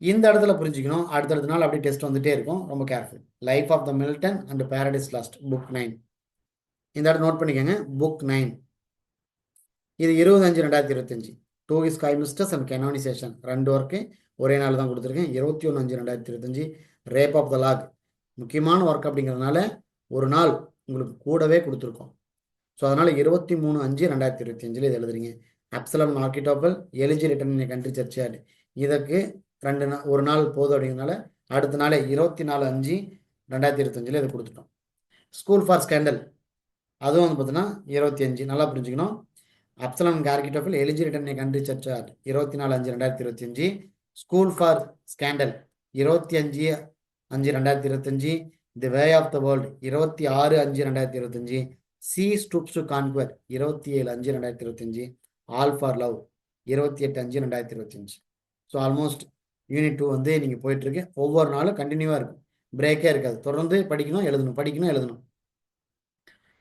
இந்த இடத்துல புரிஞ்சுக்கணும். அடுத்தடுத்த நாள் அப்படியே டெஸ்ட் வந்துகிட்டே இருக்கும். ரொம்ப careful. Life of the Milton and paradise lost, book 9. இந்த இடத்துல நோட் பண்ணிக்கோங்க, புக் 9. இது 20/5/2025. டூ ஸ்கை மிஸ்டர்ஸ் அண்ட் கெனானிசேஷன் 2 ஒர்க்கு ஒரே நாள் தான் கொடுத்துருக்கேன். 21/5/2025 ரேப் ஆஃப் த லாக் முக்கியமான ஒர்க் அப்படிங்கிறதுனால ஒரு நாள் உங்களுக்கு கூடவே கொடுத்துருக்கோம். ஸோ அதனால் 23/5/2025 இது எழுதுறீங்க. Absalom Achitophel elegy written in country churchyard இதற்கு ஒரு நாள் போதும் அப்படிங்கிறதுனால அடுத்த நாளே 24/5/2025 இது கொடுத்துட்டோம். ஸ்கூல் ஃபார் ஸ்கேண்டல் அதுவும் வந்து பார்த்தீங்கன்னா 25 நல்லா புரிஞ்சுக்கணும். Absalom Achitophel elegy written in country churchyard 24/5/2025 school for scandal 25/5/2025 the way of the world 26/5/2025 she stoops to conquer 27/5/2025 all for love 28/5/2025. So almost unit 2 வந்து நீங்கள் போயிட்டுருக்கு. ஒவ்வொரு நாளும் கண்டினியூவாக இருக்கும், பிரேக்கே இருக்காது. தொடர்ந்து படிக்கணும் எழுதணும், படிக்கணும் எழுதணும்.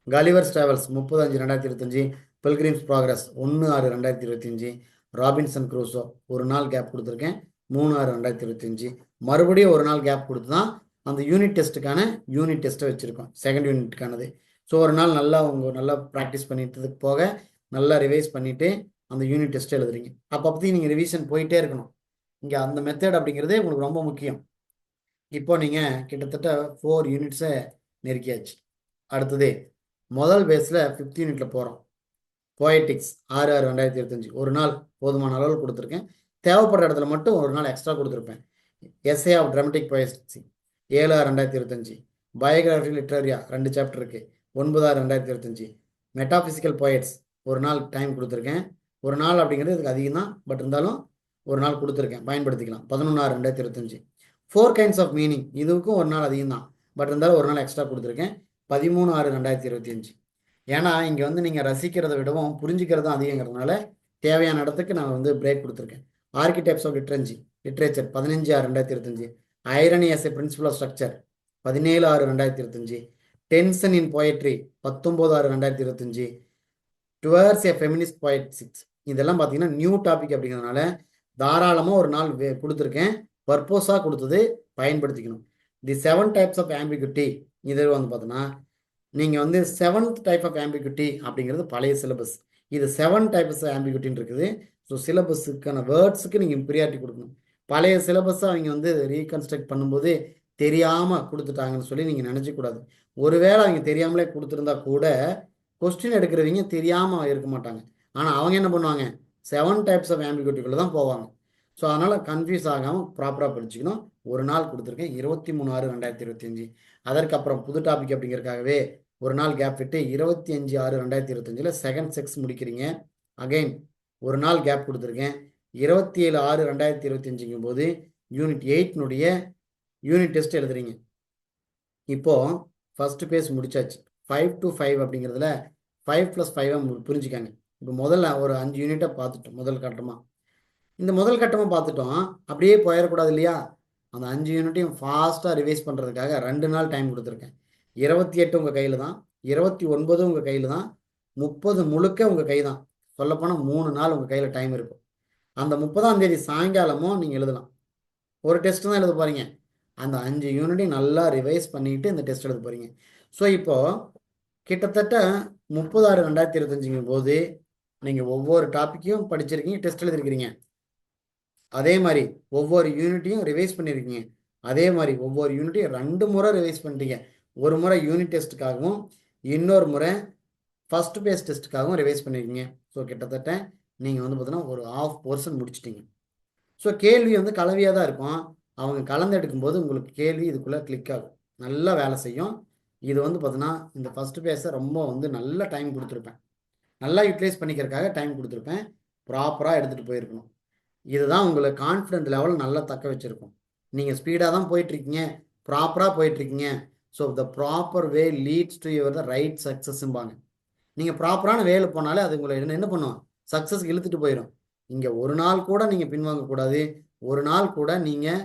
Gulliver's travels 30/5/2025 pilgrim's progress 1/6/2025 Robinson Crusoe ஒரு நாள் கேப் கொடுத்துருக்கேன் 3/6/2025 மறுபடியும் ஒரு நாள் கேப் கொடுத்து தான் அந்த யூனிட் டெஸ்ட்டுக்கான யூனிட் டெஸ்ட்டை வச்சுருக்கோம், செகண்ட் யூனிட்டுக்கானது. ஸோ ஒரு நாள் நல்லா நல்லா ப்ராக்டிஸ் பண்ணிட்டதுக்கு போக நல்லா ரிவைஸ் பண்ணிவிட்டு அந்த யூனிட் டெஸ்ட் எழுதுறீங்க. அப்போ பற்றி நீங்கள் ரிவிஷன் போயிட்டே இருக்கணும். இங்கே அந்த மெத்தட் அப்படிங்கிறதே உங்களுக்கு ரொம்ப முக்கியம். இப்போ நீங்கள் கிட்டத்தட்ட 4 யூனிட்ஸை நெருக்கியாச்சு. அடுத்தது முதல் பேஸில் 5th யூனிட்டில் போகிறோம். போயட்டிக்ஸ் 6/6/2025 ஒரு நாள் போதுமான அளவில் கொடுத்துருக்கேன். தேவைப்படுற இடத்துல மட்டும் ஒரு நாள் எக்ஸ்ட்ரா கொடுத்துருப்பேன். Essay of dramatic poetry 7/6/2025 biographia literaria 2 chapter இருக்குது 9/6/2025 மெட்டாஃபிசிக்கல் போயட்ஸ் ஒரு நாள் டைம் கொடுத்துருக்கேன். ஒரு நாள் அப்படிங்கிறது இதுக்கு அதிகம் தான், பட் இருந்தாலும் ஒரு நாள் கொடுத்துருக்கேன், பயன்படுத்திக்கலாம். 11/6/2025 4 கைண்ட்ஸ் ஆஃப் மீனிங் இதுக்கும் ஒரு நாள் அதிகம் தான், பட் இருந்தாலும் ஒரு நாள் எக்ஸ்ட்ரா கொடுத்துருக்கேன். 13/6/2025 ஏன்னா இங்கே வந்து நீங்கள் ரசிக்கிறத விடவும் புரிஞ்சிக்கிறது தான் அதிகங்கிறதுனால தேவையான இடத்துக்கு நான் வந்து பிரேக் கொடுத்துருக்கேன். Architects of literature 15/6/2025 irony as a principle of structure 17/6/2025 tension in poetry 19/6/2025 towards a feminist poetics இதெல்லாம் பார்த்தீங்கன்னா நியூ டாபிக் அப்படிங்கிறதுனால தாராளமாக ஒரு நாள் கொடுத்துருக்கேன். பர்பஸாக கொடுத்தது பயன்படுத்திக்கணும். தி 7 டைப்ஸ் ஆஃப் ஆம்பிகுட்டி இது வந்து பார்த்தோன்னா நீங்கள் வந்து 7th டைப் ஆஃப் ஆம்பிகுட்டி அப்படிங்கிறது பழைய சிலபஸ். இது 7 டைப்ஸ் ஆம்பிகுட்டின்னு இருக்குது. ஸோ சிலபஸுக்கான வேர்ட்ஸுக்கு நீங்கள் ப்ரியாரிட்டி கொடுக்கணும். பழைய சிலபஸை அவங்க வந்து ரீகன்ஸ்ட்ரக்ட் பண்ணும்போது தெரியாமல் கொடுத்துட்டாங்கன்னு சொல்லி நீங்கள் நினச்சிக்கூடாது. ஒருவேளை அவங்க தெரியாமலே கொடுத்துருந்தா கூட கொஸ்டின் எடுக்கிறவங்க தெரியாமல் இருக்க மாட்டாங்க. ஆனால் அவங்க என்ன பண்ணுவாங்க, 7 டைப்ஸ் ஆஃப் ஆம்பிகுட்டிக்குள்ளே தான் போவாங்க. ஸோ அதனால் கன்ஃபியூஸ் ஆகாமல் ப்ராப்பராக படிச்சுக்கணும். ஒரு நாள் கொடுத்துருக்கேன் 23/6/2025 அதற்கப்புறம் புது டாபிக் அப்படிங்கிறதுக்காகவே ஒரு நாள் கேப் விட்டு 25/6/2025 செகண்ட் செக்ஸ் முடிக்கிறீங்க. அகைன் ஒரு நாள் கேப் கொடுத்துருக்கேன். 27/6/2025 போது யூனிட் 8னுடைய யூனிட் டெஸ்ட் எழுதுறீங்க. இப்போது ஃபஸ்ட்டு பேஸ் முடிச்சாச்சு. 5 to 5 அப்படிங்கிறதுல 5 + 5 புரிஞ்சுக்காங்க. இப்போ முதல்ல ஒரு 5 யூனிட்டை பார்த்துட்டோம். முதல் கட்டமாக பார்த்துட்டோம். அப்படியே போயிடக்கூடாது இல்லையா? அந்த 5 யூனிட்டையும் ஃபாஸ்ட்டாக ரிவைஸ் பண்ணுறதுக்காக 2 நாள் டைம் கொடுத்துருக்கேன். 28 உங்கள் கையில் தான், 29 உங்கள் கையில் தான், 30 முழுக்க உங்கள் கை தான். சொல்லப்போனால் 3 நாள் உங்கள் கையில் டைம் இருக்கும். அந்த 30ஆம் தேதி சாயங்காலமும் நீங்கள் எழுதலாம். ஒரு டெஸ்ட் தான் எழுத போகிறீங்க. அந்த 5 யூனிட்டையும் நல்லா ரிவைஸ் பண்ணிட்டு இந்த டெஸ்ட் எழுத போகிறீங்க. ஸோ இப்போது கிட்டத்தட்ட 30/6/2025 போது நீங்கள் ஒவ்வொரு டாப்பிக்கையும் படிச்சிருக்கீங்க, டெஸ்ட் எழுதிருக்கிறீங்க. அதே மாதிரி ஒவ்வொரு யூனிட்டையும் ரிவைஸ் பண்ணியிருக்கீங்க. அதே மாதிரி ஒவ்வொரு யூனிட்டையும் 2 முறை ரிவைஸ் பண்ணிட்டீங்க. ஒரு முறை யூனிட் டெஸ்ட்டுக்காகவும் இன்னொரு முறை ஃபஸ்ட் பேஸ் டெஸ்ட்டுக்காகவும் ரிவைஸ் பண்ணியிருக்கீங்க. ஸோ கிட்டத்தட்ட நீங்கள் வந்து பார்த்தீங்கன்னா ஒரு 1/2 போர்ஷன் முடிச்சிட்டிங்க. ஸோ கேள்வி வந்து கலவையாக தான் இருக்கும். அவங்க கலந்தெடுக்கும்போது உங்களுக்கு கேள்வி இதுக்குள்ளே கிளிக் ஆகும், நல்லா வேலை செய்யும். இது வந்து பார்த்தீங்கன்னா இந்த ஃபஸ்ட்டு பேஸை ரொம்ப வந்து நல்ல டைம் கொடுத்துருப்பேன், நல்லா யூட்டிலைஸ் பண்ணிக்கிறதுக்காக டைம் கொடுத்துருப்பேன். ப்ராப்பராக எடுத்துகிட்டு போயிருக்கணும். இதுதான் உங்களை கான்ஃபிடென்ட் லெவல் நல்லா தக்க வச்சுருக்கும். நீங்கள் ஸ்பீடாக தான் போயிட்டுருக்கீங்க, ப்ராப்பராக போயிட்டுருக்கீங்க. So the proper way leads to your the right சக்ஸஸ்ம்பாங்க. நீங்கள் ப்ராப்பரான வேலை போனாலே அது உங்களை என்ன பண்ணுவோம், சக்ஸஸ்க்கு இழுத்துட்டு போயிடும். இங்கே ஒரு நாள் கூட நீங்கள் பின்வாங்கக்கூடாது, ஒரு நாள் கூட நீங்கள்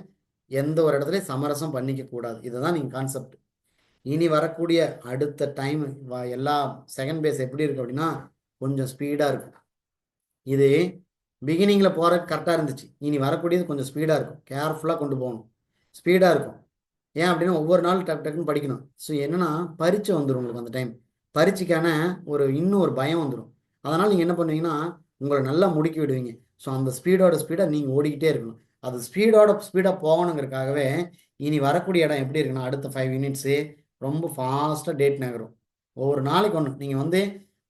எந்த ஒரு இடத்துலையும் சமரசம் பண்ணிக்கக்கூடாது. இதுதான் நீங்கள் கான்செப்ட். இனி வரக்கூடிய அடுத்த டைம் எல்லா செகண்ட் பேஸ் எப்படி இருக்குது அப்படின்னா கொஞ்சம் ஸ்பீடாக இருக்கும். இது பிகினிங்கில் போகிறதுக்கு கரெக்டாக இருந்துச்சு. இனி வரக்கூடியது கொஞ்சம் ஸ்பீடாக இருக்கும். கேர்ஃபுல்லாக கொண்டு போகணும், ஸ்பீடாக இருக்கும். ஏன் அப்படின்னா ஒவ்வொரு நாள் டக்குன்னு படிக்கணும். ஸோ என்னென்னா பரீட்சை வந்துடும் உங்களுக்கு. அந்த டைம் பரீட்சைக்கான இன்னும் ஒரு பயம் வந்துடும். அதனால் நீங்கள் என்ன பண்ணுவீங்கன்னா உங்களை நல்லா முடுக்கி விடுவீங்க. ஸோ அந்த ஸ்பீடாக நீங்கள் ஓடிக்கிட்டே இருக்கணும். அது ஸ்பீடாக போகணுங்கிறதுக்காகவே இனி வரக்கூடிய இடம் எப்படி இருக்குன்னா, அடுத்த 5 யூனிட்ஸு ரொம்ப ஃபாஸ்ட்டாக டேட் நகரும். ஒவ்வொரு நாளைக்கு ஒன்று நீங்கள் வந்து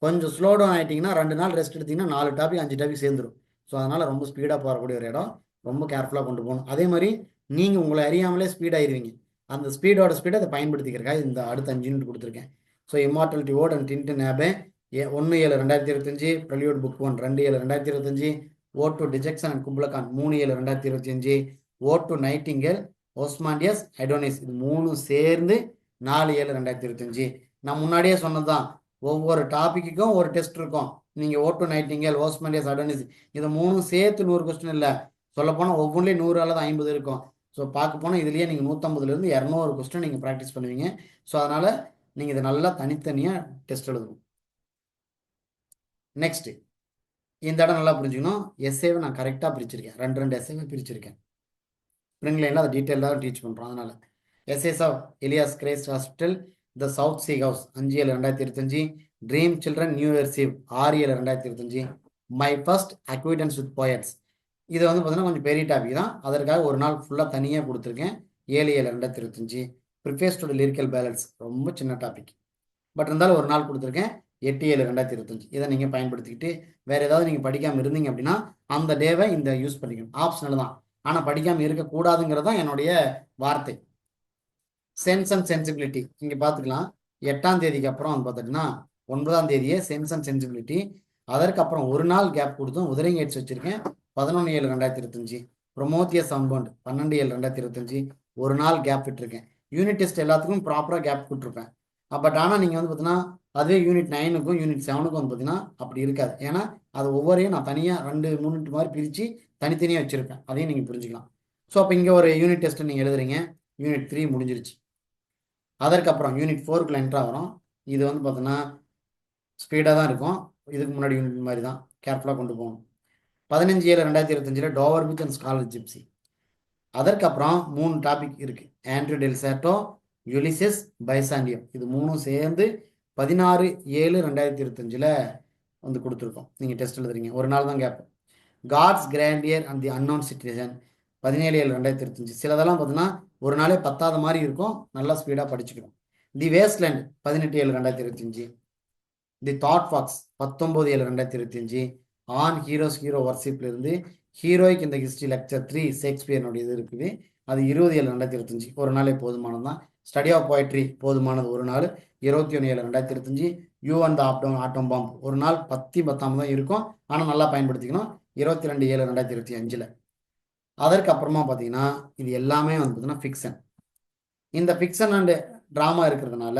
கொஞ்சம் ஸ்லோ டவுன் ஆகிட்டிங்கன்னா 2 நாள் ரெஸ்ட் எடுத்திங்கன்னா 4 டாபிக் 5 டாபிக் சேர்ந்துடும். ஸோ அதனால் ரொம்ப ஸ்பீடாக போகக்கூடிய ஒரு இடம், ரொம்ப கேர்ஃபுல்லாக கொண்டு போகணும். அதே மாதிரி நீங்கள் உங்களை அறியாமலே ஸ்பீடாகிடுவீங்க. அந்த ஸ்பீடை அதை பயன்படுத்திக்கிறக்காக இந்த அடுத்த 5 யூனிட் கொடுத்துருக்கேன். So immortality ode and Tintern Abbey 1/7/2025, prelude book 1 2/7/2025, ode to dejection and Kubla Khan 3/7/2025, ode to nightingale Ozymandias Adonais இது 3 சேர்ந்து 4/7/2025. நான் முன்னாடியே சொன்னதுதான், ஒவ்வொரு டாப்பிக்கும் ஒரு டெஸ்ட் இருக்கும். நீங்கள் ஓட் டு நைட்டிங்கேல் ஓஸ்மாண்டியஸ் ஐடோனிஸ் இதை 3 சேர்த்து 100 கொஸ்டின் இல்லை, சொல்லப்போனால் ஒவ்வொன்றிலையும் 100 அல்லது 50 இருக்கும். ஸோ பார்க்க போனால் இதுலேயே நீங்கள் 150லேருந்து 200 கொஸ்டின் நீங்கள் ப்ராக்டிஸ் பண்ணுவீங்க. ஸோ அதனால் நீங்கள் இதை நல்லா தனித்தனியாக டெஸ்ட் எழுதணும். நெக்ஸ்ட்டு இந்த இடம் நல்லா புரிஞ்சுக்கணும். எஸ்ஏவை நான் கரெக்டாக பிரிச்சிருக்கேன், 2 எஸ்ஏவை பிரிச்சிருக்கேன். ஸ்ப்ரிங் லைனில் அதை டீட்டெயிலாக டீச் பண்ணுறோம். அதனால் essays of Elia Christ hospital, the south sea house 5/7/2025, dream children new year eve 6/7/2025, my first acquaintance with poets இது வந்து பார்த்தீங்கன்னா கொஞ்சம் பெரிய டாபிக் தான். அதற்காக ஒரு நாள் ஃபுல்லாக தனியாக கொடுத்துருக்கேன். 7/7/2025, ப்ரிஃபேஸ் டு லிரிக்கல் பேலன்ஸ் ரொம்ப சின்ன டாபிக், பட் இருந்தாலும் ஒரு நாள் கொடுத்துருக்கேன். 8/7/2025 இதை நீங்கள் பயன்படுத்திக்கிட்டு வேறு ஏதாவது நீங்கள் படிக்காமல் இருந்தீங்க அப்படின்னா அந்த டேவை இந்த யூஸ் பண்ணிக்கணும். ஆப்ஷனல் தான், ஆனால் படிக்காமல் இருக்கக்கூடாதுங்கிறது தான் என்னுடைய வார்த்தை. சென்ஸ் அண்ட் சென்சிபிலிட்டி இங்கே பார்த்துக்கலாம். 8ஆம் தேதிக்கு அப்புறம் வந்து பார்த்துட்டிங்கன்னா 9ஆம் தேதியே சென்ஸ் அண்ட் சென்சிபிலிட்டி, அதற்கப்புறம் ஒரு நாள் கேப் கொடுத்தும் உதரிங் எய்ட்ஸ் வச்சுருக்கேன் 11/7/2025, ப்ரொமோத்தியஸ் சவுண்ட்பவுண்ட் 12/7/2025 ஒரு நாள் கேப் விட்டுருக்கேன். யூனிட் டெஸ்ட் எல்லாத்துக்கும் ப்ராப்பராக கேப் விட்டுருப்பேன். பட் ஆனால் நீங்கள் வந்து பார்த்தீங்கன்னா அதுவே யூனிட் 9க்கும் யூனிட் 7க்கும் வந்து பார்த்தீங்கன்னா அப்படி இருக்காது. ஏன்னா அது ஒவ்வொரையும் நான் தனியாக 2 யூனிட் மாதிரி பிரித்து தனித்தனியாக வச்சுருப்பேன். அதையும் நீங்கள் புரிஞ்சுக்கலாம். ஸோ அப்போ இங்கே ஒரு யூனிட் டெஸ்ட்டு நீங்கள் எழுதுறீங்க. யூனிட் 3 முடிஞ்சிருச்சு. அதற்கப்புறம் யூனிட் 4க்குள்ள என்ட்ரு ஆகிறோம். இது வந்து பார்த்தீங்கன்னா ஸ்பீடாக தான் இருக்கும். இதுக்கு முன்னாடி யூனிட் மாதிரி தான், கேர்ஃபுல்லாக கொண்டு போகணும். 15/7/2025 Tovar with and scholar gypsy. அதற்கப்புறம் 3 டாபிக் இருக்குது. Andrew del Chatto, Ulysses, Byzantium இது 3 சேர்ந்து 16/7/2025 வந்து கொடுத்துருக்கோம். நீங்கள் டெஸ்ட் எழுதுறீங்க, ஒரு நாள் தான் gap. God's grandeur and the unknown citizen 17/7/2025 சிலதெல்லாம் பார்த்தீங்கன்னா ஒரு நாளே 10ஆவது மாதிரி இருக்கும், நல்லா ஸ்பீடாக படிச்சுக்கணும். The wasteland 18/7/2025, the thought fox 19/7/2025, on heroes hero வர்ஷிப்லேருந்து ஹீரோய்க்கு இந்த ஹிஸ்ட்ரி லெக்சர் 3 ஷேக்ஸ்பியர்னுடைய இது இருக்குது, அது 20/7/2025 ஒரு நாளே போதுமானது தான். ஸ்டடி ஆஃப் போய்ட்ரி போதுமானது ஒரு நாள் 21/7/2025, யூ அண்ட் ஆட்டம் பாம்ப் ஒரு நாள் 10 தான் இருக்கும், ஆனால் நல்லா பயன்படுத்திக்கணும் 22/7/2025. அதற்கப்புறமா பார்த்தீங்கன்னா இது எல்லாமே வந்து பார்த்தீங்கன்னா ஃபிக்ஷன். இந்த ஃபிக்ஷன் அண்டு ட்ராமா இருக்கிறதுனால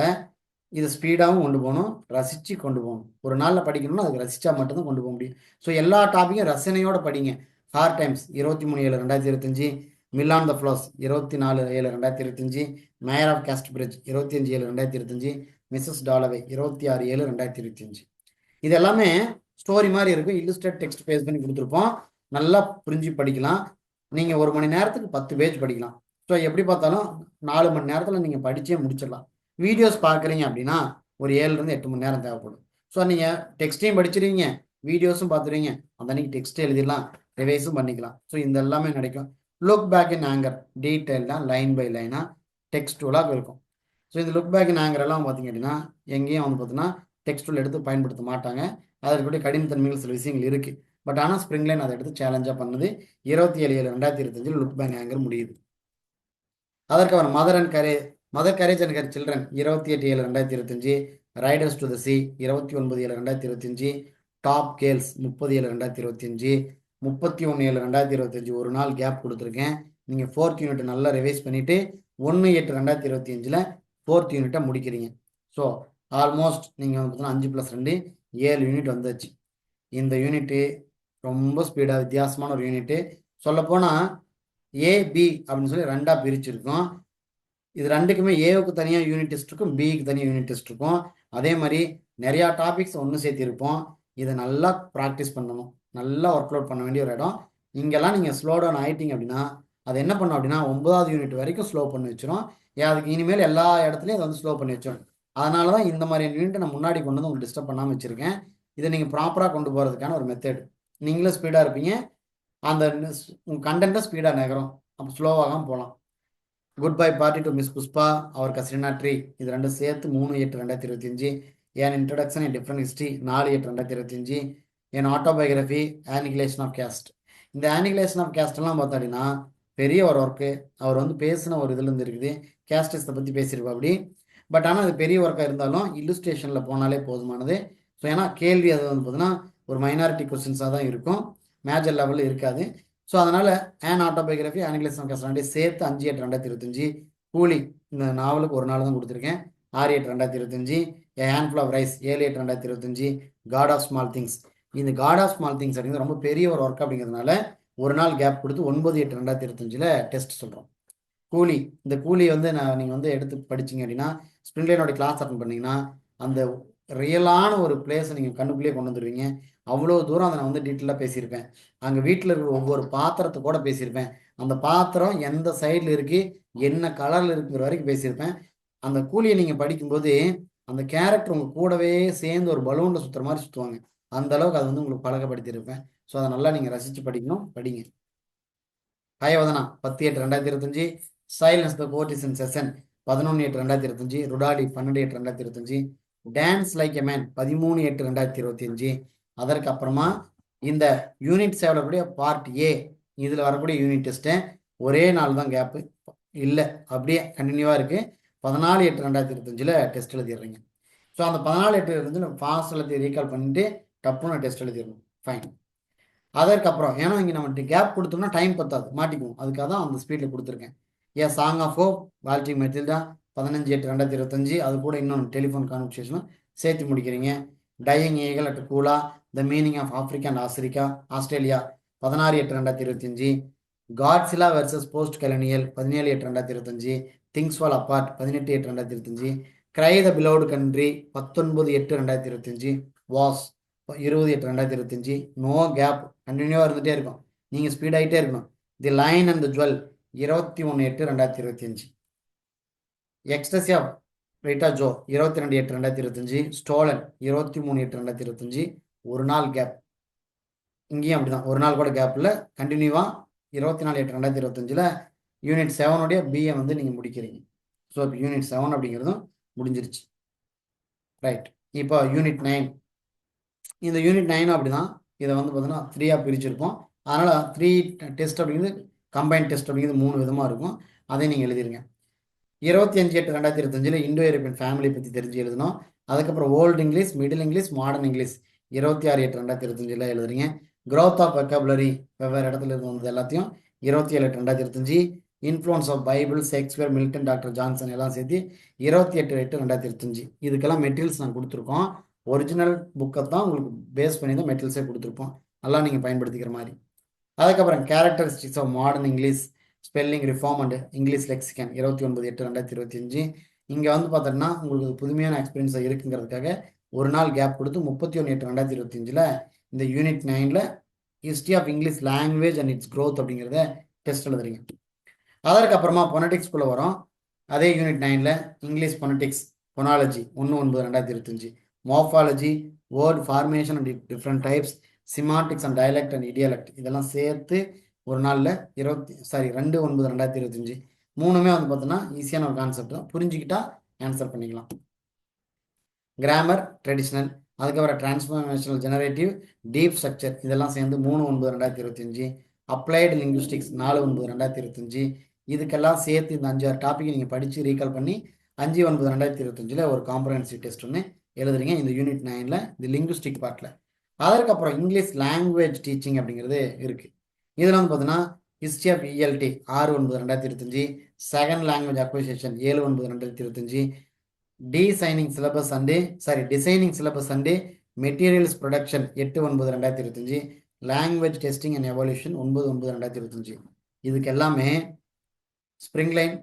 இது ஸ்பீடாகவும் கொண்டு போகணும், ரசித்து கொண்டு போகணும். ஒரு நாளில் படிக்கணும்னா அதுக்கு ரசித்தா மட்டும்தான் கொண்டு போக முடியும். ஸோ எல்லா டாப்பிக்கும் ரசனையோடு படிங்க. Hard times 23/7/2025, mill on the floss 24/7/2025, mayor of Casterbridge 25/7/2025, Mrs Dalloway 26/7/2025. இது எல்லாமே ஸ்டோரி மாதிரி இருக்கும், இல்லுஸ்ட்ரேட் டெக்ஸ்ட் பேஸ் பண்ணி கொடுத்துருப்போம். நல்லா புரிஞ்சு படிக்கலாம். நீங்கள் 1 மணி நேரத்துக்கு 10 பேஜ் படிக்கலாம். ஸோ எப்படி பார்த்தாலும் 4 மணி நேரத்தில் நீங்கள் படித்தே முடிச்சிடலாம். வீடியோஸ் பார்க்குறீங்க அப்படின்னா ஒரு 7லேருந்து 8 மணி நேரம் தேவைப்படும். ஸோ நீங்கள் டெக்ஸ்ட்டையும் படிச்சிருவீங்க, வீடியோஸும் பார்த்துருவீங்க, அந்த அன்றைக்கி டெக்ஸ்ட்டை எழுதிடலாம், ரிவைஸும் பண்ணிக்கலாம். ஸோ இந்த எல்லாமே கிடைக்கும். லுக் பேக் இன் ஆங்கர் டீட்டெயில்டாக லைன் பை லைனாக டெக்ஸ்டுவலாக இருக்கும். ஸோ இந்த லுக் பேக் இன் ஆங்கர் எல்லாம் பார்த்தீங்க அப்படின்னா எங்கேயும் வந்து பார்த்தீங்கன்னா டெக்ஸ்டுவல் எடுத்து பயன்படுத்த மாட்டாங்க. அதற்குரிய கடினத்தன்மைகள் சில விஷயங்கள் இருக்குது. பட் ஆனால் ஸ்ப்ரிங் லைன் அதை எடுத்து சேலஞ்சாக பண்ணுது. 27/7/2025 லுக் பேக் ஆங்கர் முடியுது. அதற்கப்புறம் mother courage and her children 28/7/2025, Riders to the C 29/7/2025, top girls 30/7/2025, 31/7/2025 ஒரு நாள் கேப் கொடுத்துருக்கேன். நீங்கள் 4th யூனிட் நல்லா ரிவைஸ் பண்ணிவிட்டு 1/8/2025 4th யூனிட்டை முடிக்கிறீங்க. ஸோ ஆல்மோஸ்ட் நீங்கள் வந்து பார்த்தீங்கன்னா 5+2 7 யூனிட் வந்துச்சு. இந்த யூனிட்டு ரொம்ப ஸ்பீடாக வித்தியாசமான ஒரு யூனிட்டு. சொல்லப்போனால் ஏபி அப்படின்னு சொல்லி 2ஆக பிரிச்சிருக்கோம். இது 2க்குமே ஏவுக்கு தனியாக யூனிட் டெஸ்ட் இருக்கும், பிக்கு தனியாக யூனிட் டெஸ்ட் இருக்கும். அதே மாதிரி நிறையா டாபிக்ஸ் ஒன்று சேர்த்திருப்போம். இதை நல்லா ப்ராக்டிஸ் பண்ணணும், நல்லா ஒர்க் அவுட் பண்ண வேண்டிய ஒரு இடம். இங்கெல்லாம் நீங்கள் ஸ்லோ டவுன் ஆகிட்டீங்க அப்படின்னா அது என்ன பண்ணும் அப்படின்னா 9வது யூனிட் வரைக்கும் ஸ்லோ பண்ணி வச்சிடும். அதுக்கு இனிமேல் எல்லா இடத்துலையும் அதை வந்து ஸ்லோ பண்ணி வச்சிடும். அதனால தான் இந்த மாதிரி யூனிட்டை நான் முன்னாடி கொண்டு வந்து உங்களுக்கு டிஸ்டர்ப் பண்ணாமல் வச்சுருக்கேன். இதை நீங்கள் ப்ராப்பராக கொண்டு போகிறதுக்கான ஒரு மெத்தட். நீங்களும் ஸ்பீடாக இருப்பீங்க, அந்த உங்கள் கண்டென்ட்டை ஸ்பீடாக நகரும், அப்போ ஸ்லோவாக போகலாம். Goodbye party to miss Pushpa our Casuarina tree, இது ரெண்டும் சேர்த்து 3/8/2025. An introduction an different history 4/8/2025. An autobiography annihilation of caste. இந்த ஆனிகுலேஷன் ஆஃப் கேஸ்ட்லாம் பார்த்தோம் அப்படின்னா பெரிய ஒரு ஒர்க்கு. அவர் வந்து பேசின ஒரு இதுலேருந்து இருக்குது, கேஸ்டிஸை பற்றி பேசியிருப்பா அப்படி. பட் ஆனால் அது பெரிய ஒர்க்காக இருந்தாலும் இல்லுஸ்ட்ரேஷனில் போனாலே போதுமானது. ஸோ ஏன்னா கேள்வி அது வந்து பார்த்தீங்கன்னா ஒரு மைனாரிட்டி கொஸ்டின்ஸாக தான் இருக்கும், மேஜர் லெவலில் இருக்காது. ஸோ அதனால் on autobiography annihilation of caste சேர்த்து 5/8/2025. கூலி இந்த நாவலுக்கு ஒரு நாள் தான் கொடுத்துருக்கேன், 6/8/2025. A handful of rice 7/8/2025. God of small things, இந்த காட் ஆஃப் ஸ்மால் திங்ஸ் அப்படிங்கிறது ரொம்ப பெரிய ஒரு ஒர்க் அப்படிங்கிறதுனால ஒரு நாள் கேப் கொடுத்து 9/8/2025 டெஸ்ட் சொல்கிறோம். கூலி, இந்த கூலி வந்து நீங்கள் வந்து எடுத்து படிச்சிங்க அப்படின்னா ஸ்ப்ரிங்லைனோட கிளாஸ் அட்டன் பண்ணிங்கன்னா அந்த ரியலான ஒரு பிளேஸை நீங்கள் கண்ணுக்குள்ளேயே கொண்டு வந்துடுவீங்க. அவ்வளோ தூரம் அதை நான் வந்து டீட்டெயிலாக பேசியிருப்பேன். அங்கே வீட்டில் இருக்கிற ஒவ்வொரு பாத்திரத்தை கூட பேசியிருப்பேன். அந்த பாத்திரம் எந்த சைடில் இருக்குது, என்ன கலரில் இருக்குங்கிற வரைக்கும் பேசியிருப்பேன். அந்த கூலியை நீங்கள் படிக்கும்போது அந்த கேரக்டர் உங்கள் கூடவே சேர்ந்து ஒரு பலூனில் சுற்றுற மாதிரி சுற்றுவாங்க. அந்த அளவுக்கு அதை வந்து உங்களுக்கு பழக்கப்படுத்தியிருப்பேன். ஸோ அதை நல்லா நீங்கள் ரசித்து படிக்கணும், படிங்க. Hayavadana 10/8/2025. Silence the court is in session 11/8/2025. Rudaali 12/8/2025. Dance like a man 13/8/2025. அதற்கு அப்புறமா இந்த யூனிட் சேவில் கூடிய பார்ட் ஏ, இதில் வரக்கூடிய யூனிட் டெஸ்ட்டு ஒரே நாள் தான் கேப்பு இல்லை, அப்படியே கண்டினியூவாக இருக்குது. 14/8/2025 டெஸ்ட் எழுதிடுறீங்க. ஸோ அந்த 14/8/2025 ஃபாஸ்ட் எழுதி ரீகால் பண்ணிட்டு டப்புன்னு டெஸ்ட் எழுதிடணும். ஃபைன். அதற்கப்புறம் ஏன்னா இங்கே நம்ம கேப் கொடுத்தோம்னா டைம் பத்தாது, மாட்டிக்குவோம். அதுக்காக தான் அந்த ஸ்பீடில் கொடுத்துருக்கேன். A song of hope waltzing Matilda 15/8/2025. அது கூட இன்னொன்று டெலிஃபோன் கான்வர்சேஷனும் சேர்த்து முடிக்கிறீங்க. Dyeing eagle at Cooloola the meaning of Africa and Australia 16/8/2025. Godzilla versus post colonial 17/8/2025. Things fall apart 18/8/2025. Cry the beloved country 19/8/2025. வாஸ் 20/8/2025. நோ கேப், கண்டினியூவாக இருந்துகிட்டே இருக்கும், நீங்கள் ஸ்பீடாகிட்டே இருக்கணும். The lion and the jewel 21/8/2025. Ecstasy of Rita Joe 22/8/2025. Stolen 23/8/2025. ஒரு நாள் கேப், இங்கேயும் அப்படி தான், ஒரு நாள் கூட கேப் இல்லை, கண்டினியூவாக 24/8/2025 யூனிட் 7 பிஏ வந்து நீங்கள் முடிக்கிறீங்க. ஸோ இப்போ யூனிட் 7 அப்படிங்கிறதும் முடிஞ்சிருச்சு. ரைட், இப்போ யூனிட் 9. இந்த யூனிட் 9 அப்படி தான், இதை வந்து பார்த்தீங்கன்னா 3ஆக பிரிச்சிருப்போம். அதனால் 3 டெஸ்ட் அப்படிங்கிறது கம்பைன் டெஸ்ட் அப்படிங்கிறது 3 விதமாக இருக்கும், அதை நீங்கள் எழுதிருங்க. 25/8/2025 இண்டோ யூரோப்பியன் ஃபேமிலி பற்றி தெரிஞ்சு எழுதணும். அதுக்கப்புறம் old English, middle English, modern English 26/8/2025 எழுதுறீங்க. க்ரோத் ஆஃப் வெக்காபுலரி வெவ்வேறு இடத்துல இருந்து வந்தது எல்லாத்தையும் 27/8/2025. Influence of Bible, Shakespeare, Milton, doctor Johnson எல்லாம் சேர்த்து 28/8/2025. இதுக்கெல்லாம் மெட்டீரியல்ஸ் நான் கொடுத்துருக்கோம். ஒரிஜினல் புக்கை தான் உங்களுக்கு பேஸ் பண்ணி தான் மெட்டீரியல்ஸே கொடுத்துருப்போம், நல்லா நீங்கள் பயன்படுத்திக்கிற மாதிரி. அதுக்கப்புறம் characteristics of modern English, spelling reform and English lexicon 29/8/2025. இங்கே வந்து பார்த்தோன்னா உங்களுக்கு புதுமையான எக்ஸ்பீரியன்ஸாக இருக்குங்கிறதுக்காக ஒரு நாள் கேப் கொடுத்து 31/8/2025 இந்த unit 9 history of English language and its growth அப்படிங்கிறத டெஸ்ட் எழுதுறீங்க. அதற்கப்புறமா பொனட்டிக்ஸ்குள்ளே வரும். அதே unit 9 English phonetics phonology 1/9/2025. Morphology, word formation and different types, semantics and dialect and idiolect இதெல்லாம் சேர்த்து ஒரு நாளில் 2/9/2025. மூணுமே வந்து பார்த்தோன்னா ஈஸியான ஒரு கான்செப்ட் தான், புரிஞ்சுக்கிட்டா ஆன்சர் பண்ணிக்கலாம். கிராமர் ட்ரெடிஷ்னல், அதுக்கப்புறம் டிரான்ஸ்ஃபர்மேஷனல், ஜெனரேட்டிவ், டீப் ஸ்ட்ரக்சர் இதெல்லாம் சேர்ந்து 3/9/2025. Applied linguistics 4/9/2025. இதுக்கெல்லாம் சேர்த்து இந்த 5-6 டாப்பிக்கை நீங்கள் படித்து ரீகால் பண்ணி 5/9/2025 ஒரு காம்ப்ரஹென்சிவ் டெஸ்ட் ஒன்று எழுதுறீங்க இந்த யூனிட் 9 இந்த லிங்குஸ்டிக் பார்ட்டில். அதற்கப்புறம் இங்கிலீஷ் லாங்குவேஜ் டீச்சிங் அப்படிங்கிறது இருக்குது. இதில் வந்து பார்த்தீங்கன்னா history of ELT 6/9/2025. Second language acquisition 7/9/2025. Designing syllabus and materials production 8/9/2025. Language testing and evaluation 9/9/2025. இதுக்கு எல்லாமே ஸ்ப்ரிங்லைன்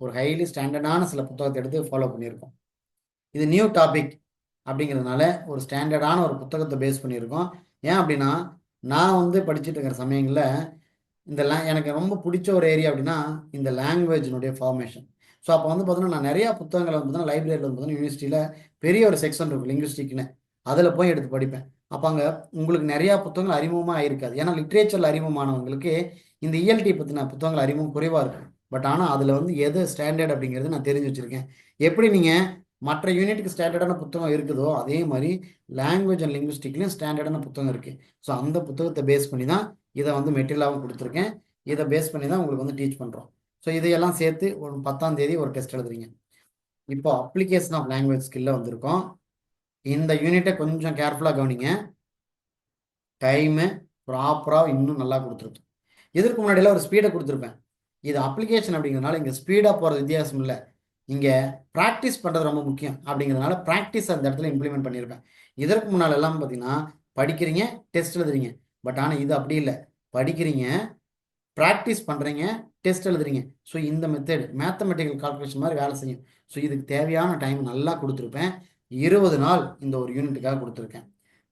ஒரு ஹைலி ஸ்டாண்டர்டான சில புத்தகத்தை எடுத்து ஃபாலோ பண்ணியிருக்கோம். இது நியூ டாபிக் அப்படிங்கிறதுனால ஒரு ஸ்டாண்டர்டான ஒரு புத்தகத்தை பேஸ் பண்ணியிருக்கோம். ஏன் அப்படின்னா நான் வந்து படிச்சுட்டு இருக்கிற சமயங்களில் இந்த எனக்கு ரொம்ப பிடிச்ச ஒரு ஏரியா அப்படின்னா இந்த லாங்குவேஜினுடைய ஃபார்மேஷன். ஸோ அப்போ வந்து பார்த்தீங்கன்னா நான் நிறையா புத்தகங்களை வந்து பார்த்தீங்கன்னா லைப்ரரியில் வந்து பார்த்தீங்கன்னா யூனிவர்சிட்டியில் பெரிய ஒரு செக்ஷன் இருக்கும் லிங்குஸ்டிக்னு, அதில் போய் எடுத்து படிப்பேன். அப்போ அங்கே உங்களுக்கு நிறையா புத்தகங்கள் அறிமுகமாக ஆயிருக்காது. ஏன்னா லிட்ரேச்சரில் அறிமுகமானவங்களுக்கு இந்த இஎல்டி பற்றின புத்தகங்கள் அறிமுகம் குறைவாக இருக்கும். பட் ஆனால் அதில் வந்து எது ஸ்டாண்டர்ட் அப்படிங்கிறது நான் தெரிஞ்சு வச்சுருக்கேன். எப்படி நீங்கள் மற்ற யூனிட்டுக்கு ஸ்டாண்டர்டான புத்தகம் இருக்குதோ அதே மாதிரி லாங்குவேஜ் அண்ட் லிங்குவிஸ்டிக்லையும் ஸ்டாண்டர்டான புத்தகம் இருக்குது. ஸோ அந்த புத்தகத்தை பேஸ் பண்ணி தான் இதை வந்து மெட்டீரியலாகவும் கொடுத்துருக்கேன். இதை பேஸ் பண்ணி தான் உங்களுக்கு வந்து டீச் பண்ணுறோம். ஸோ இதையெல்லாம் சேர்த்து ஒரு 10ஆம் தேதி ஒரு டெஸ்ட் எழுதுறீங்க. இப்போ அப்ளிகேஷன் ஆஃப் லாங்குவேஜ் ஸ்கில்ல வந்திருக்கோம். இந்த யூனிட்டை கொஞ்சம் கேர்ஃபுல்லாக கவனிங்க. டைமு ப்ராப்பராக இன்னும் நல்லா கொடுத்துருக்கோம். இதற்கு முன்னாடியெல்லாம் ஒரு ஸ்பீடை கொடுத்துருப்பேன். இது அப்ளிகேஷன் அப்படிங்கிறதுனால இங்கே ஸ்பீடாக போகிறது வித்தியாசம் இல்லை. இங்கே ப்ராக்டிஸ் பண்ணுறது ரொம்ப முக்கியம் அப்படிங்கிறதுனால ப்ராக்டிஸ் அந்த இடத்துல இம்ப்ளிமெண்ட் பண்ணியிருப்பேன். இதற்கு முன்னால் எல்லாம் பார்த்தீங்கன்னா படிக்கிறீங்க, டெஸ்ட் எழுதுறீங்க. பட் ஆனால் இது அப்படி இல்லை. படிக்கிறீங்க, ப்ராக்டிஸ் பண்ணுறீங்க, டெஸ்ட் எழுதுறீங்க. ஸோ இந்த மெத்தட் மேத்தமெட்டிக்கல் கால்குலேஷன் மாதிரி வேலை செய்யும். ஸோ இதுக்கு தேவையான டைம் நல்லா கொடுத்துருப்பேன். 20 நாள் இந்த ஒரு யூனிட்டுக்காக கொடுத்துருக்கேன்.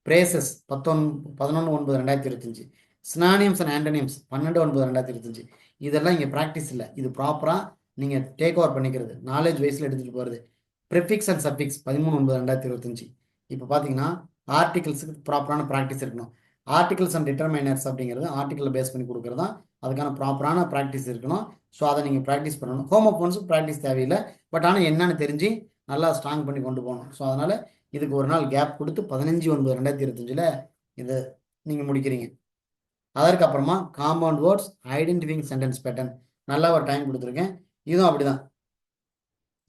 Phrases 11/9/2025, synonyms and antonyms 12/9/2025. இதெல்லாம் இங்கே ப்ராக்டிஸ் இல்லை. இது ப்ராப்பராக நீங்கள் டேக் ஓவர் பண்ணிக்கிறது, நாலேஜ் வைஸில் எடுத்துகிட்டு போகிறது. Prefix and suffix 13/9/2025. இப்போ பார்த்தீங்கன்னா ஆர்டிகல்ஸுக்கு ப்ராப்பரான ப்ராக்டிஸ் இருக்கணும். ஆர்டிகல்ஸ் அண்ட் டிட்டர்மைனர்ஸ் அப்படிங்கிறது ஆர்டிக்கலை பேஸ் பண்ணி கொடுக்குறது தான். அதுக்கான ப்ராப்பரான ப்ராக்டிஸ் இருக்கணும். ஸோ அதை நீங்கள் ப்ராக்டிஸ் பண்ணணும். ஹோமோஃபோன்ஸுக்கு ப்ராக்டிஸ் தேவையில்லை. பட் ஆனால் என்னன்னு தெரிஞ்சு நல்லா ஸ்ட்ராங் பண்ணி கொண்டு போகணும். ஸோ அதனால் இதுக்கு ஒரு நாள் கேப் கொடுத்து 15/9/2025 இதை நீங்கள் முடிக்கிறீங்க. அதற்கப்புறமா compound words, identifying sentence pattern நல்லா ஒரு டைம் கொடுத்துருக்கேன். இதுவும் அப்படிதான்.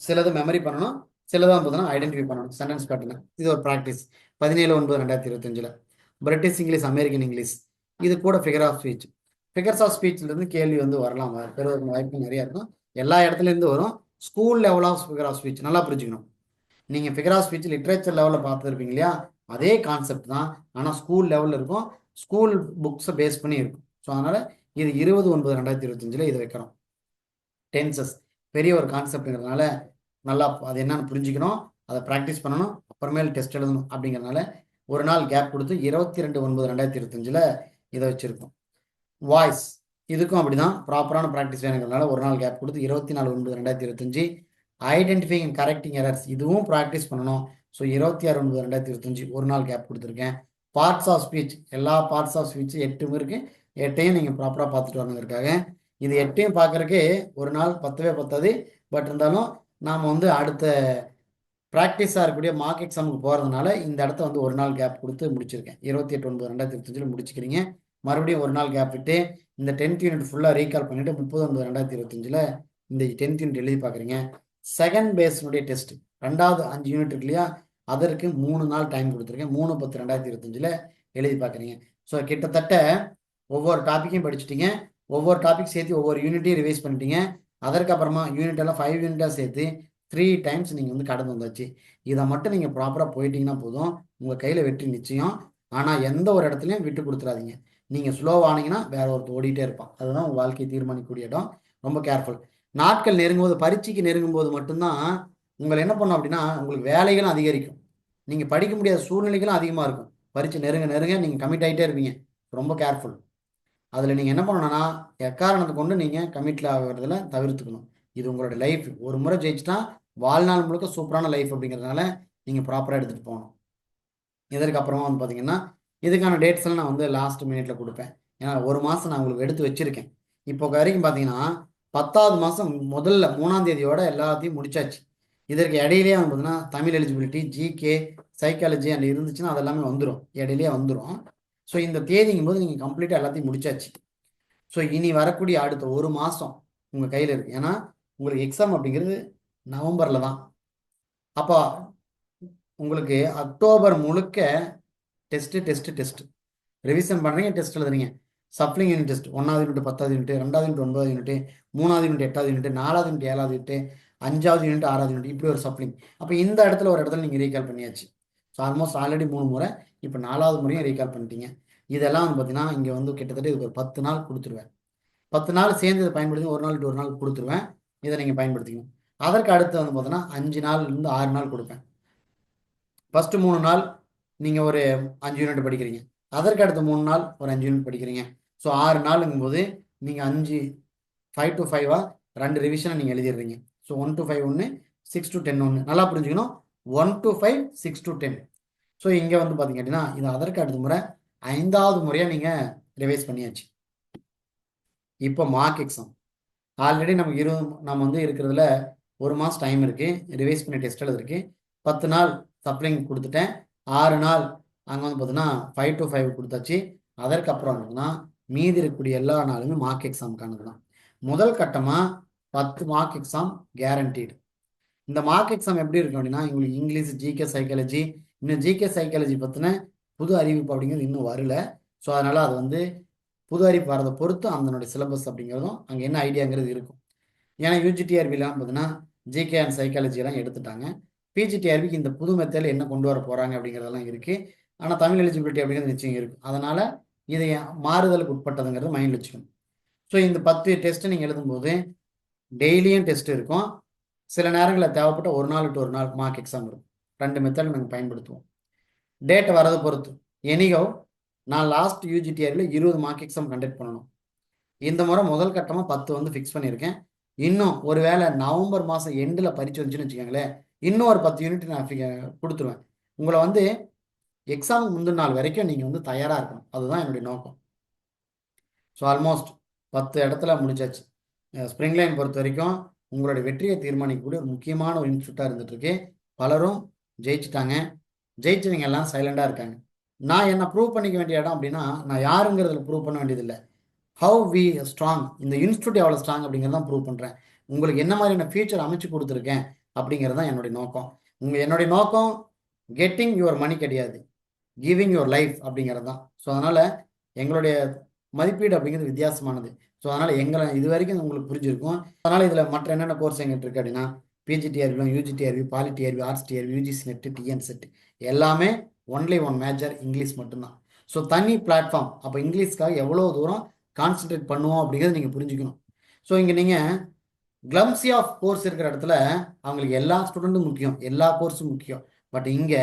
சிலது மெமரி பண்ணணும், சிலதான் பார்த்தோன்னா ஐடென்டிஃபை பண்ணணும் சென்டென்ஸ் பேட்டர்ன். இது ஒரு practice. 17/9/2025. British English, American English, இது கூட figure of speech. Figures of ஸ்பீச்லேருந்து கேள்வி வந்து வரலாம், பெறுவதற்கு வாய்ப்பு நிறையா இருக்கும். எல்லா இடத்துலேருந்து வரும். School level of figure of speech நல்லா புரிஞ்சுக்கணும். நீங்கள் ஃபிகர் ஆஃப் ஸ்பீச் லிட்ரேச்சர் லெவலில் பார்த்துருப்பீங்க இல்லையா, அதே கான்செப்ட் தான். ஆனால் ஸ்கூல் லெவலில் இருக்கும். ஸ்கூல் புக்ஸை பேஸ் பண்ணி இருக்கும். ஸோ அதனால் இது 20/9/2025 இது வைக்கிறோம். டென்சஸ் பெரிய ஒரு கான்செப்ட்ங்கிறதுனால நல்லா அது என்னன்னு புரிஞ்சுக்கணும், அதை ப்ராக்டிஸ் பண்ணணும், அப்புறமேல் டெஸ்ட் எழுதணும். அப்படிங்கிறதுனால ஒரு நாள் கேப் கொடுத்து 22/9/2025 இதை வச்சுருக்கோம். வாய்ஸ் இதுக்கும் அப்படி தான் ப்ராப்பரான ப்ராக்டிஸ் வேணுங்கிறதுனால ஒரு நாள் கேப் கொடுத்து 24/9/2025. ஐடென்டிஃபைங் அண்ட் கரெக்டிங் எரர்ஸ் இதுவும் ப்ராக்டிஸ் பண்ணணும். ஸோ 26/9/2025 ஒரு நாள் கேப் கொடுத்துருக்கேன். பார்ட்ஸ் ஆஃப் ஸ்பீச் எல்லா பார்ட்ஸ் ஆஃப் ஸ்பீச் 8 இருக்குது. 8ஐயும் நீங்கள் ப்ராப்பராக பார்த்துட்டு வரணுங்கிறதுக்காக இது 8ஐயும் பார்க்குறக்கே ஒரு நாள் பத்தவே பத்தாது. பட் இருந்தாலும் நாம் வந்து அடுத்த ப்ராக்டிஸாக இருக்கக்கூடிய மார்க் எக்ஸாமுக்கு போகிறதுனால இந்த இடத்த வந்து ஒரு நாள் கேப் கொடுத்து முடிச்சிருக்கேன். 28/9/2025 முடிச்சுக்கிறீங்க. மறுபடியும் ஒரு நாள் கேப் விட்டு இந்த 10th யூனிட் ஃபுல்லாக ரீகால் பண்ணிவிட்டு 30/9/2025 இந்த 10th யூனிட் எழுதி பார்க்குறீங்க. செகண்ட் பேஸ்னுடைய டெஸ்ட் 2வது 5 யூனிட் இருக்கு இல்லையா, அதற்கு 3 நாள் டைம் கொடுத்துருக்கேன். 3/10/2025 எழுதி பார்க்குறீங்க. ஸோ கிட்டத்தட்ட ஒவ்வொரு டாப்பிக்கையும் படிச்சுட்டீங்க. ஒவ்வொரு டாபிக் சேர்த்து ஒவ்வொரு யூனிட்டையும் ரிவைஸ் பண்ணிட்டீங்க. அதற்கப்புறமா யூனிட் எல்லாம் 5 யூனிட்டாக சேர்த்து 3 டைம்ஸ் நீங்கள் வந்து கடந்து வந்தாச்சு. இதை மட்டும் நீங்கள் ப்ராப்பராக போயிட்டீங்கன்னா போதும், உங்கள் கையில் வெற்றி நிச்சயம். ஆனால் எந்த ஒரு இடத்துலையும் விட்டு கொடுத்துடாதீங்க. நீங்கள் ஸ்லோவானீங்கன்னா வேற ஒருத்தர் ஓடிட்டே இருப்பான். அதுதான் உங்கள் வாழ்க்கையை தீர்மானிக்கக்கூடிய இடம். ரொம்ப கேர்ஃபுல். நாட்கள் நெருங்கும்போது, பரீட்சைக்கு நெருங்கும் போது மட்டும்தான் உங்களை என்ன பண்ணும் அப்படின்னா உங்களுக்கு வேலைகளும் அதிகரிக்கும். நீங்கள் படிக்க முடியாத சூழ்நிலைகளும் அதிகமாக இருக்கும். பரீட்சை நெருங்க நெருங்க நீங்கள் கமிட் ஆகிட்டே இருப்பீங்க. ரொம்ப கேர்ஃபுல். அதில் நீங்கள் என்ன பண்ணணும்னா எக்காரணத்தை கொண்டு நீங்கள் கமிட்டில் ஆகிறதுல தவிர்த்துக்கணும். இது உங்களோட லைஃப். ஒரு முறை ஜெயிச்சுட்டா வாழ்நாள் முழுக்க சூப்பரான லைஃப். அப்படிங்கிறதுனால நீங்கள் ப்ராப்பராக எடுத்துகிட்டு போகணும். இதற்கு அப்புறமா வந்து பார்த்தீங்கன்னா இதுக்கான டேட்ஸ் எல்லாம் நான் வந்து லாஸ்ட் மினிட்ல கொடுப்பேன். ஏன்னா ஒரு மாதம் நான் உங்களுக்கு எடுத்து வச்சிருக்கேன். இப்போ வரைக்கும் பார்த்தீங்கன்னா 10வது மாதம் முதல்ல 3ஆம் தேதியோட எல்லாத்தையும் முடிச்சாச்சு. இதற்கு இடையிலேயே வந்து பார்த்தீங்கன்னா Tamil eligibility, GK, psychology and இருந்துச்சுன்னா அதெல்லாமே வந்துடும், இடையிலேயே வந்துடும். ஸோ இந்த தேதிங்கும் போது நீங்கள் கம்ப்ளீட்டாக எல்லாத்தையும் முடிச்சாச்சு. ஸோ இனி வரக்கூடிய அடுத்த ஒரு மாதம் உங்கள் கையில் இருக்குது. ஏன்னா உங்களுக்கு எக்ஸாம் அப்படிங்கிறது நவம்பரில் தான். அப்போ உங்களுக்கு அக்டோபர் முழுக்க டெஸ்ட்டு ரிவிஷன் பண்ணுறீங்க, டெஸ்ட் எழுதுறீங்க. சப்ளிங் யூனிட் டெஸ்ட் 1வது யூனிட் 10வது யூனிட், 2வது யூனிட் 9வது யூனிட், 3வது யூனிட் 8வது யூனிட், 4வது யூனிட் 7வது யூனிட், 5வது யூனிட் 6வது யூனிட், இப்படி ஒரு சப்ளிங். அப்போ இந்த இடத்துல ஒரு இடத்துல நீங்கள் ரீகால் பண்ணியாச்சு. ஸோ ஆல்மோஸ்ட் ஆல்ரெடி 3 முறை, இப்போ 4வது முறையும் ரீகால் பண்ணிட்டீங்க. இதெல்லாம் வந்து பார்த்தீங்கன்னா இங்கே வந்து கிட்டத்தட்ட இதுக்கு ஒரு 10 நாள் கொடுத்துருவேன். 10 நாள் சேர்ந்து இதை பயன்படுத்தி ஒரு நாள் 1 நாள் கொடுத்துருவேன். இதை நீங்கள் பயன்படுத்திக்கணும். அதற்கு அடுத்து வந்து பார்த்தீங்கன்னா 5 நாள்லேருந்து 6 நாள் கொடுப்பேன். ஃபஸ்ட்டு 3 நாள் நீங்கள் ஒரு 5 யூனிட் படிக்கிறீங்க. அதற்கு அடுத்த 3 நாள் ஒரு 5 யூனிட் படிக்கிறீங்க. ஸோ 6 நாளுங்கும் போது நீங்கள் 5 to 5 2 ரிவிஷனை நீங்கள் எழுதிடுறீங்க. ஸோ 1 to 5 ஒன்று, 6 to 10 ஒன்று. நல்லா புரிஞ்சுக்கணும். 1 to 5, 6 to 10. ஸோ இங்கே வந்து பார்த்தீங்க அப்படின்னா இது அதற்கு அடுத்த முறை 5வது முறையாக நீங்கள் ரிவைஸ் பண்ணியாச்சு. இப்போ மார்க் எக்ஸாம் ஆல்ரெடி நமக்கு நம்ம வந்து இருக்கிறதுல 1 மாதம் டைம் இருக்குது. ரிவைஸ் பண்ணி டெஸ்ட் எழுதுருக்கு. 10 நாள் சப்ளிங் கொடுத்துட்டேன். 6 நாள் அங்கே வந்து பார்த்தீங்கன்னா 5 to 5 கொடுத்தாச்சு. அதற்கப்புறம் என்னன்னா மீதி இருக்கக்கூடிய எல்லா நாளுமே மார்க் எக்ஸாமுக்கானது தான். முதல் கட்டமாக 10 மார்க் எக்ஸாம் கேரண்டீடு. இந்த மார்க் எக்ஸாம் எப்படி இருக்கும் அப்படின்னா உங்களுக்கு இங்கிலீஷ், ஜிகே, சைக்காலஜி, இன்னும் ஜிகே சைக்காலஜி பற்றின புது அறிவிப்பு அப்படிங்கிறது இன்னும் வரல. ஸோ அதனால் அது வந்து புது அறிவிப்பு வரதை பொறுத்து அதனுடைய சிலபஸ் அப்படிங்கிறதும் அங்கே என்ன ஐடியாங்கிறது இருக்கும். ஏன்னா யூஜிடிஆர்பிலாம் பார்த்தீங்கன்னா ஜிகே அண்ட் சைக்காலஜி எல்லாம் எடுத்துட்டாங்க. பிஜிடிஆர்பிக்கு இந்த புது மெத்தடில் என்ன கொண்டு வர போகிறாங்க அப்படிங்கிறதெல்லாம் இருக்குது. ஆனால் தமிழ் எலிஜிபிலிட்டி அப்படிங்கிறது நிச்சயம் இருக்குது. அதனால் இதை மாறுதலுக்கு உட்பட்டதுங்கிறது மைண்டில் வச்சுக்கணும். ஸோ இந்த 10 டெஸ்ட்டு நீங்கள் எழுதும்போது டெய்லியும் டெஸ்ட் இருக்கும். சில நேரங்களில் தேவைப்பட்ட ஒரு நாள் விட்டு ஒரு நாள் மார்க் எக்ஸாம் இருக்கும். 2 மெத்தட் நாங்கள் பயன்படுத்துவோம். டேட்டை வரதை பொறுத்து. எனிகோ நான் லாஸ்ட் யூஜிடிஆரில் 20 மார்க் எக்ஸாம் கண்டக்ட் பண்ணணும். இந்த முறை முதல் கட்டமாக 10 வந்து ஃபிக்ஸ் பண்ணியிருக்கேன். இன்னும் ஒரு வேளை நவம்பர் மாதம் எண்டில் பரீட்சை வந்துச்சுன்னு வச்சுக்கோங்களேன், இன்னும் ஒரு 10 யூனிட் நான் கொடுத்துருவேன். உங்களை வந்து எக்ஸாமுக்கு முந்தின நாள் வரைக்கும் நீங்கள் வந்து தயாராக இருக்கணும். அதுதான் என்னுடைய நோக்கம். ஸோ ஆல்மோஸ்ட் 10 இடத்துல முடிச்சாச்சு. ஸ்ப்ரிங் லைன் பொறுத்த வரைக்கும் உங்களுடைய வெற்றியை தீர்மானிக்கக்கூடிய ஒரு முக்கியமான ஒரு இன்ஸ்டியூட்டாக இருந்துகிட்ருக்கு. பலரும் ஜெயிச்சுட்டாங்க. ஜெயிச்சவங்க எல்லாம் சைலண்டாக இருக்காங்க. நான் என்ன ப்ரூவ் பண்ணிக்க வேண்டிய இடம் அப்படின்னா நான் யாருங்கிறதுல ப்ரூவ் பண்ண வேண்டியதில்லை. ஹவு வி ஸ்ட்ராங், இந்த இன்ஸ்டியூட் எவ்வளோ ஸ்ட்ராங் அப்படிங்கிறது தான் ப்ரூவ் பண்ணுறேன். உங்களுக்கு என்ன மாதிரியான ஃபியூச்சர் அமைச்சு கொடுத்துருக்கேன் அப்படிங்கிறது தான் என்னுடைய நோக்கம். என்னுடைய நோக்கம் கெட்டிங் யுவர் மணி கிடையாது, கிவிங் யுவர் லைஃப் அப்படிங்கிறது தான். ஸோ அதனால் எங்களுடைய மதிப்பீடு அப்படிங்கிறது வித்தியாசமானது. ஸோ அதனால் எங்களை இது வரைக்கும் உங்களுக்கு புரிஞ்சிருக்கும். அதனால் இதில் மற்ற என்னென்ன கோர்ஸ் எங்கிட்ட இருக்குது அப்படின்னா PGTRB, UGTRB, poly TRB, arts TRB, UGC net, TN SET எல்லாமே ஒன்லி ஒன் மேஜர் இங்கிலீஷ் மட்டும்தான். ஸோ தனி பிளாட்ஃபார்ம். அப்போ இங்கிலீஷ்க்காக எவ்வளோ தூரம் கான்சென்ட்ரேட் பண்ணுவோம் அப்படிங்கிறது நீங்கள் புரிஞ்சுக்கணும். ஸோ இங்கே நீங்கள் கிளம்ஸி ஆஃப் கோர்ஸ் இருக்கிற இடத்துல அவங்களுக்கு எல்லா ஸ்டூடெண்ட்டும் முக்கியம், எல்லா கோர்ஸும் முக்கியம். பட் இங்கே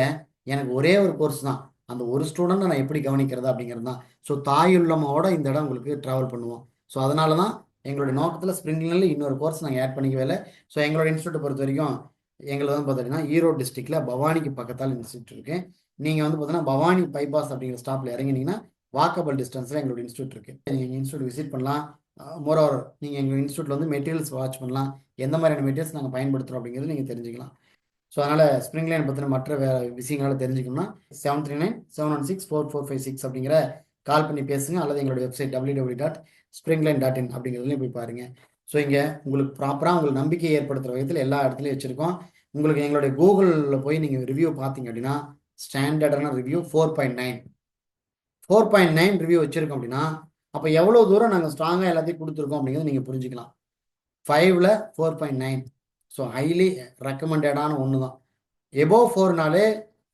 எனக்கு ஒரே ஒரு கோர்ஸ் தான், அந்த ஒரு ஸ்டூடெண்ட்டை நான் எப்படி கவனிக்கிறது அப்படிங்கிறது தான். ஸோ தாயுள்ளமோட இந்த இடம் உங்களுக்கு ட்ராவல் பண்ணுவோம். ஸோ அதனால தான் எங்களுடைய நோக்கத்தில் ஸ்ப்ரிங்லில் இன்னொரு கோர்ஸ் நாங்கள் ஆட் பண்ணிக்கவே இல்லை. ஸோ எங்களோட இன்ஸ்டியூட்டை பொறுத்த வரைக்கும் எங்களுக்கு வந்து பார்த்தீங்கன்னா ஈரோடு டிஸ்ட்ரிக்டில் பவானிக்கு பக்கத்தால் இன்ஸ்டியூட் இருக்குது. நீங்கள் வந்து பார்த்தீங்கன்னா பவானி பைபாஸ் அப்படிங்கிற ஸ்டாப்பில் இறங்கினீங்கன்னா வாக்கபிள் டிஸ்டன்ஸில் எங்களோட இன்ஸ்டியூட் இருக்குது. நீங்கள் இன்ஸ்டியூட் விசிட் பண்ணலாம். மோரோவர் நீங்கள் எங்கள் இன்ஸ்டியூட்டில் வந்து மெட்டீரியல்ஸ் வாட்ச் பண்ணலாம். எந்த மாதிரியான மெட்டீரியல்ஸ் நாங்கள் பயன்படுத்துகிறோம் அப்படிங்கிறது நீங்கள் தெரிஞ்சுக்கலாம். ஸோ அதனால் ஸ்ப்ரிங் லைன் பற்றின மற்ற விஷயங்களை தெரிஞ்சுக்கணும்னா 739-716-4456 அப்படிங்கிற கால் பண்ணி பேசுங்க. அல்லது எங்களுடைய வெப்சைட் www.springline.in அப்படிங்கிறதுலையும் போய் பாருங்கள். ஸோ இங்கே உங்களுக்கு ப்ராப்பராக உங்களுக்கு நம்பிக்கை ஏற்படுத்துகிற விதத்தில் எல்லா இடத்துலையும் வச்சுருக்கோம். உங்களுக்கு எங்களுடைய கூகுளில் போய் நீங்கள் ரிவ்யூ பார்த்தீங்க அப்படின்னா ஸ்டாண்டர்டான ரிவ்யூ 4.9 ரிவ்யூ வச்சுருக்கோம். அப்படின்னா அப்போ எவ்வளோ தூரம் நாங்கள் ஸ்ட்ராங்காக எல்லாத்தையும் கொடுத்துருக்கோம் அப்படிங்கிறது நீங்கள் புரிஞ்சுக்கலாம். 5ல் 4.9. ஸோ ஹைலி ரெக்கமெண்டடான ஒன்று தான். எபோவ் 4நாலே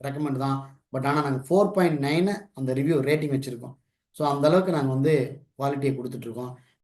ரெக்கமெண்ட் தான். பட் ஆனால் நாங்கள் 4.9 அந்த ரிவ்யூ ரேட்டிங் வச்சுருக்கோம். ஸோ அந்தளவுக்கு நாங்கள் வந்து குவாலிட்டியை கொடுத்துட்ருக்கோம்.